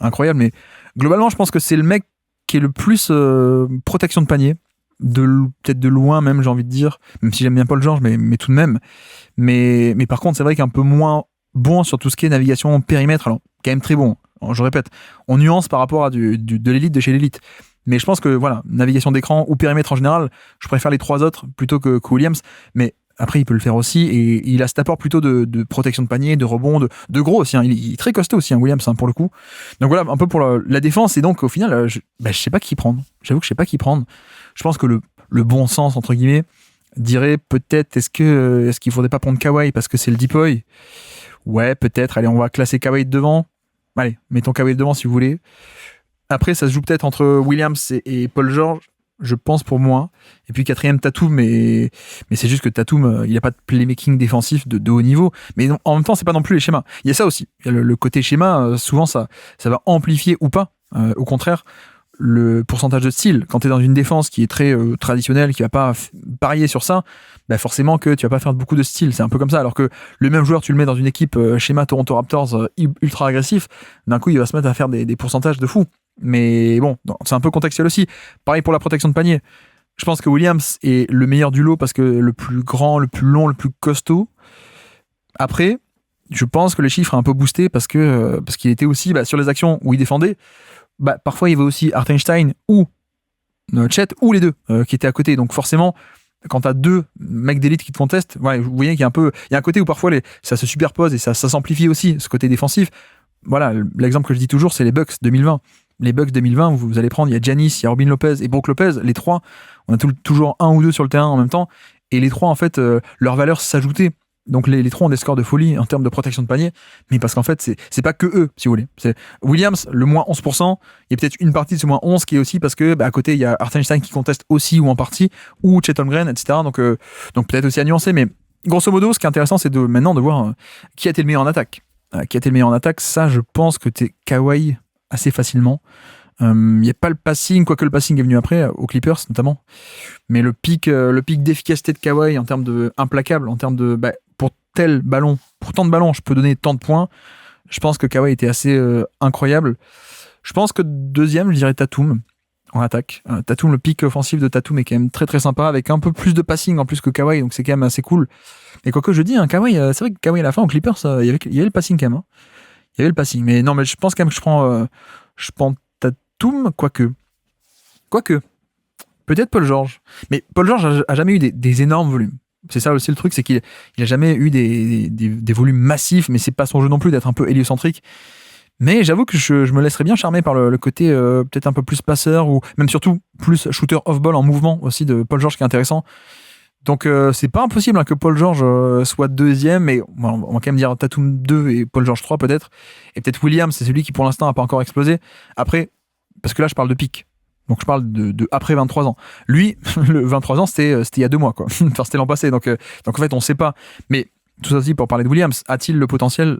incroyables, mais globalement, je pense que c'est le mec qui est le plus protection de panier, peut-être de loin même, j'ai envie de dire, même si j'aime bien Paul George, mais tout de même. Mais par contre, c'est vrai qu'un peu moins bon sur tout ce qui est navigation périmètre, alors quand même très bon. Je répète, on nuance par rapport à de l'élite de chez l'élite. Mais je pense que voilà, navigation d'écran ou périmètre en général, je préfère les trois autres plutôt que Williams. Mais Après, il peut le faire aussi, et il a cet apport plutôt de protection de panier, de rebond, de gros aussi. Hein. Il est très costaud aussi, hein, Williams, hein, pour le coup. Donc voilà, un peu pour la défense. Et donc, au final, je sais pas qui prendre. J'avoue que je sais pas qui prendre. Je pense que le bon sens, entre guillemets, dirait peut-être, est-ce qu'il faudrait pas prendre Kawhi parce que c'est le Depoy? Ouais, peut-être. Allez, on va classer Kawhi devant. Allez, mettons Kawhi devant si vous voulez. Après, ça se joue peut-être entre Williams et Paul George, je pense pour moi. Et puis quatrième, Tatum, mais c'est juste que Tatum, il n'a pas de playmaking défensif de haut niveau. Mais non, en même temps, c'est pas non plus les schémas. Il y a ça aussi. Il y a le côté schéma, souvent ça va amplifier ou pas. Au contraire, le pourcentage de style, quand tu es dans une défense qui est très traditionnelle, qui va pas parier sur ça, bah forcément que tu vas pas faire beaucoup de style. C'est un peu comme ça. Alors que le même joueur, tu le mets dans une équipe schéma Toronto Raptors ultra agressif, d'un coup, il va se mettre à faire des pourcentages de fou. Mais bon, c'est un peu contextuel aussi. Pareil pour la protection de panier. Je pense que Williams est le meilleur du lot parce que le plus grand, le plus long, le plus costaud. Après, je pense que le chiffre est un peu boosté parce qu'il était aussi sur les actions où il défendait. Parfois, il y avait aussi Hartenstein ou Chet ou les deux qui étaient à côté. Donc forcément, quand tu as deux mecs d'élite qui te contestent, vous voyez qu'il y a un côté où parfois ça se superpose et ça s'amplifie aussi, ce côté défensif. Voilà, l'exemple que je dis toujours, c'est les Bucks 2020. Les Bucks 2020, vous allez prendre, il y a Giannis, il y a Robin Lopez et Brook Lopez, les trois, on a toujours un ou deux sur le terrain en même temps, et les trois, en fait, leur valeur s'ajoutait. Donc les trois ont des scores de folie en termes de protection de panier, mais parce qu'en fait, c'est pas que eux, si vous voulez. C'est Williams, le moins 11%, il y a peut-être une partie de ce moins 11 qui est aussi parce que à côté, il y a Hartenstein qui conteste aussi ou en partie, ou Chet Holmgren, etc. Donc peut-être aussi à nuancer, mais grosso modo, ce qui est intéressant, c'est maintenant de voir qui a été le meilleur en attaque. Qui a été le meilleur en attaque, ça, je pense que t'es Kawhi assez facilement. Il n'y a pas le passing, quoique le passing est venu après, aux Clippers notamment. Mais le pic d'efficacité de Kawhi en termes de implacable, en termes de pour tant de ballons, je peux donner tant de points. Je pense que Kawhi était assez incroyable. Je pense que deuxième, je dirais Tatum en attaque. Tatum, le pic offensif de Tatum est quand même très très sympa, avec un peu plus de passing en plus que Kawhi, donc c'est quand même assez cool. Et quoique je dis, Kawhi, c'est vrai que Kawhi à la fin, aux Clippers, il y avait le passing quand même. Hein. Il y avait le passing. Mais non, mais je pense quand même que je prends Tatum, quoique. Peut-être Paul George. Mais Paul George a jamais eu des énormes volumes. C'est ça aussi le truc, c'est qu'il a jamais eu des volumes massifs, mais c'est pas son jeu non plus d'être un peu héliocentrique. Mais j'avoue que je me laisserais bien charmer par le côté peut-être un peu plus passeur, ou même surtout plus shooter off-ball en mouvement aussi de Paul George qui est intéressant. Donc c'est pas impossible que Paul George soit deuxième, mais on va quand même dire Tatum 2 et Paul George 3 peut-être. Et peut-être Williams, c'est celui qui pour l'instant n'a pas encore explosé. Après, parce que là je parle de pic. Donc je parle de après 23 ans. Lui, le 23 ans, c'était il y a 2 mois, quoi. Enfin, c'était l'an passé. Donc en fait, on sait pas. Mais tout ça aussi pour parler de Williams, a-t-il le potentiel,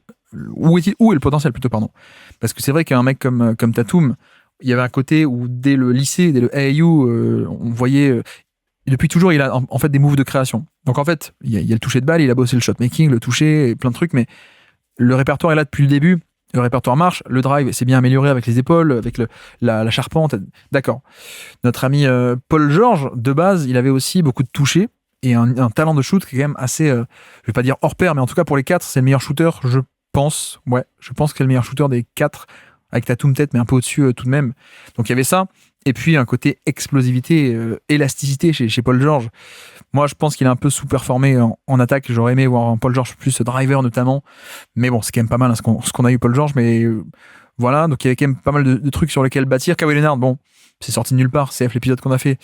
où est le potentiel plutôt, pardon. Parce que c'est vrai qu'un mec comme Tatum, il y avait un côté où dès le lycée, dès le AAU, on voyait... depuis toujours, il a en fait des moves de création. Donc en fait, il y a le toucher de balle, il a bossé le shotmaking, le toucher, et plein de trucs, mais le répertoire est là depuis le début. Le répertoire marche, le drive s'est bien amélioré avec les épaules, avec la charpente. D'accord. Notre ami Paul George, de base, il avait aussi beaucoup de toucher et un talent de shoot qui est quand même assez, je vais pas dire hors pair, mais en tout cas pour les 4, c'est le meilleur shooter, je pense. Ouais, je pense que c'est le meilleur shooter des 4, avec Tatum peut-être, mais un peu au-dessus tout de même. Donc il y avait ça. Et puis un côté explosivité, élasticité chez Paul George. Moi, je pense qu'il est un peu sous-performé en attaque. J'aurais aimé voir un Paul George plus driver notamment. Mais bon, c'est quand même pas mal hein, ce qu'on a eu Paul George. Mais voilà, donc il y avait quand même pas mal de trucs sur lesquels bâtir. Kawhi Leonard, bon, c'est sorti de nulle part. C'est l'épisode qu'on a fait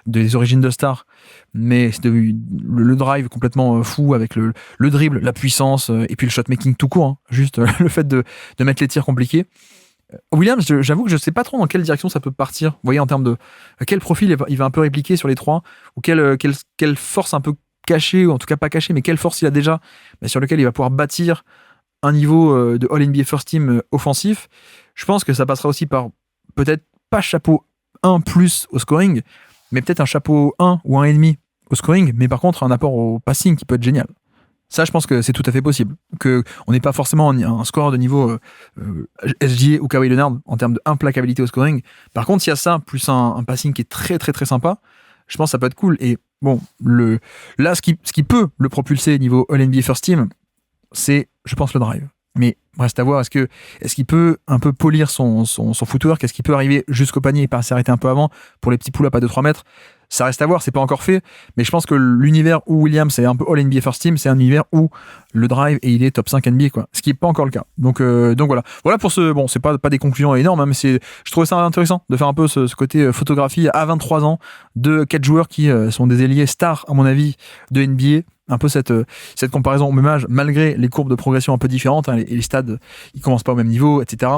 des origines de Star. Mais c'est le drive complètement fou avec le dribble, la puissance et puis le shotmaking tout court. Hein. Juste le fait de mettre les tirs compliqués. Williams, j'avoue que je sais pas trop dans quelle direction ça peut partir. Vous voyez, en termes de quel profil il va un peu répliquer sur les trois, ou quelle force un peu cachée, ou en tout cas pas cachée, mais quelle force il a déjà, mais sur lequel il va pouvoir bâtir un niveau de All-NBA First Team offensif. Je pense que ça passera aussi par peut-être pas chapeau 1 plus au scoring, mais peut-être un chapeau 1 ou 1,5 au scoring, mais par contre un apport au passing qui peut être génial. Ça, je pense que c'est tout à fait possible. Qu'on n'ait pas forcément un score de niveau SGA ou Kawhi Leonard en termes d'implacabilité au scoring. Par contre, s'il y a ça, plus un passing qui est très très très sympa, je pense que ça peut être cool. Et bon, là, ce qui peut le propulser niveau All-NBA First Team, c'est, je pense, le drive. Mais Reste à voir, est-ce qu'il peut un peu polir son footwork, est-ce qu'il peut arriver jusqu'au panier et pas s'arrêter un peu avant pour les petits pull-ups à 2-3 mètres. Ça reste à voir, c'est pas encore fait, mais je pense que l'univers où Williams c'est un peu All NBA First Team, c'est un univers où le drive et il est top 5 NBA, quoi. Ce qui est pas encore le cas. Donc voilà. Voilà pour ce, bon, c'est pas des conclusions énormes, hein, mais je trouvais ça intéressant de faire un peu ce côté photographie à 23 ans de 4 joueurs qui sont des ailiers stars, à mon avis, de NBA. Un peu cette comparaison au même âge, malgré les courbes de progression un peu différentes, hein, et les stades, ils commencent pas au même niveau, etc.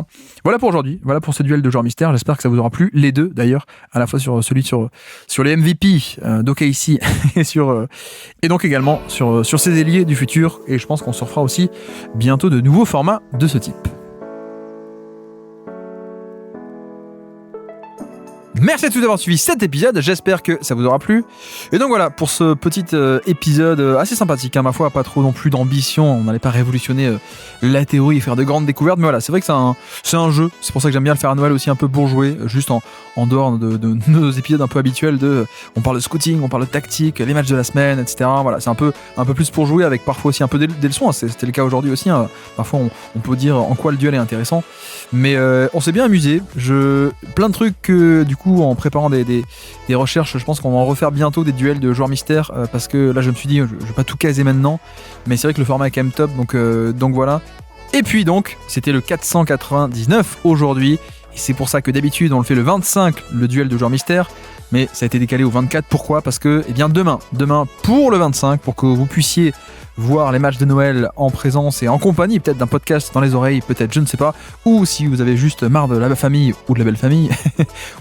Voilà pour aujourd'hui, voilà pour ce duel de joueurs mystères. J'espère que ça vous aura plu, les deux d'ailleurs, à la fois sur les MVP d'OKC et donc également sur ces ailiers du futur. Et je pense qu'on se refera aussi bientôt de nouveaux formats de ce type. Merci à tous d'avoir suivi cet épisode, j'espère que ça vous aura plu. Et donc voilà, pour ce petit épisode assez sympathique, hein, ma foi, pas trop non plus d'ambition, on n'allait pas révolutionner la théorie et faire de grandes découvertes, mais voilà, c'est vrai que c'est un jeu, c'est pour ça que j'aime bien le faire à Noël aussi, un peu pour jouer, juste en dehors de nos épisodes un peu habituels on parle de scouting, on parle de tactique, les matchs de la semaine, etc. Voilà, c'est un peu plus pour jouer, avec parfois aussi un peu des leçons, hein, c'était le cas aujourd'hui aussi, hein. Parfois on peut dire en quoi le duel est intéressant, mais on s'est bien amusé, plein de trucs que du coup en préparant des recherches, je pense qu'on va en refaire bientôt des duels de joueurs mystères, parce que là je me suis dit je vais pas tout caser maintenant, mais c'est vrai que le format est quand même top, donc voilà. Et puis donc c'était le 499 aujourd'hui, et c'est pour ça que d'habitude on le fait le 25, le duel de joueurs mystères, mais ça a été décalé au 24. Pourquoi ? Parce que demain pour le 25, pour que vous puissiez voir les matchs de Noël en présence et en compagnie peut-être d'un podcast dans les oreilles, peut-être, je ne sais pas, ou si vous avez juste marre de la famille ou de la belle famille,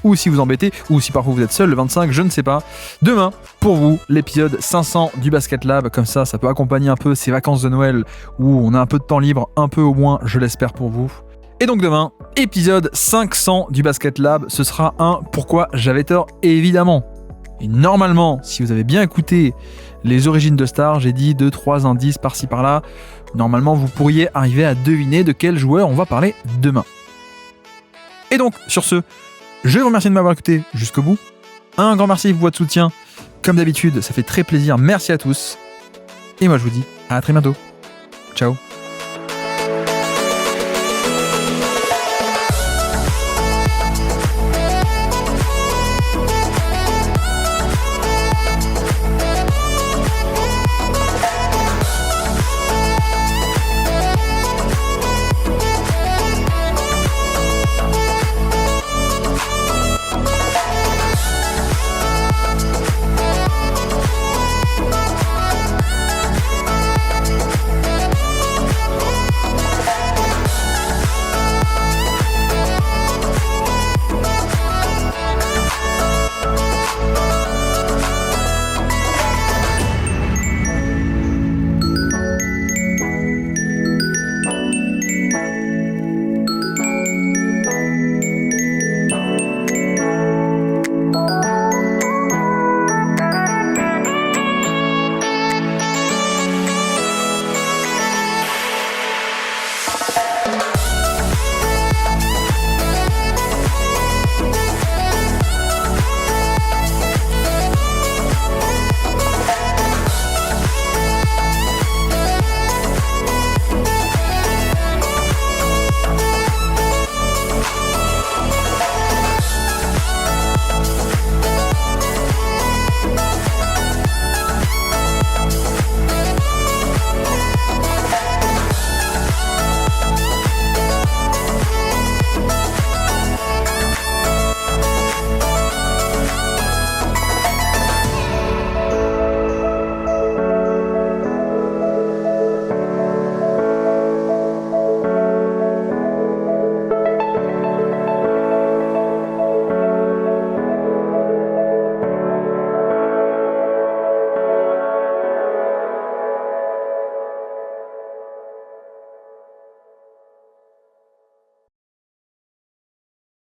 ou si vous embêtez, ou si parfois vous êtes seul le 25, je ne sais pas. Demain, pour vous, l'épisode 500 du Basket Lab, comme ça peut accompagner un peu ces vacances de Noël où on a un peu de temps libre, un peu au moins, je l'espère pour vous. Et donc demain, épisode 500 du Basket Lab, ce sera un Pourquoi j'avais tort, évidemment. Et normalement, si vous avez bien écouté les origines de Star, j'ai dit 2-3 indices par-ci par-là. Normalement, vous pourriez arriver à deviner de quel joueur on va parler demain. Et donc, sur ce, je vous remercie de m'avoir écouté jusqu'au bout. Un grand merci pour votre soutien. Comme d'habitude, ça fait très plaisir. Merci à tous. Et moi, je vous dis à très bientôt. Ciao.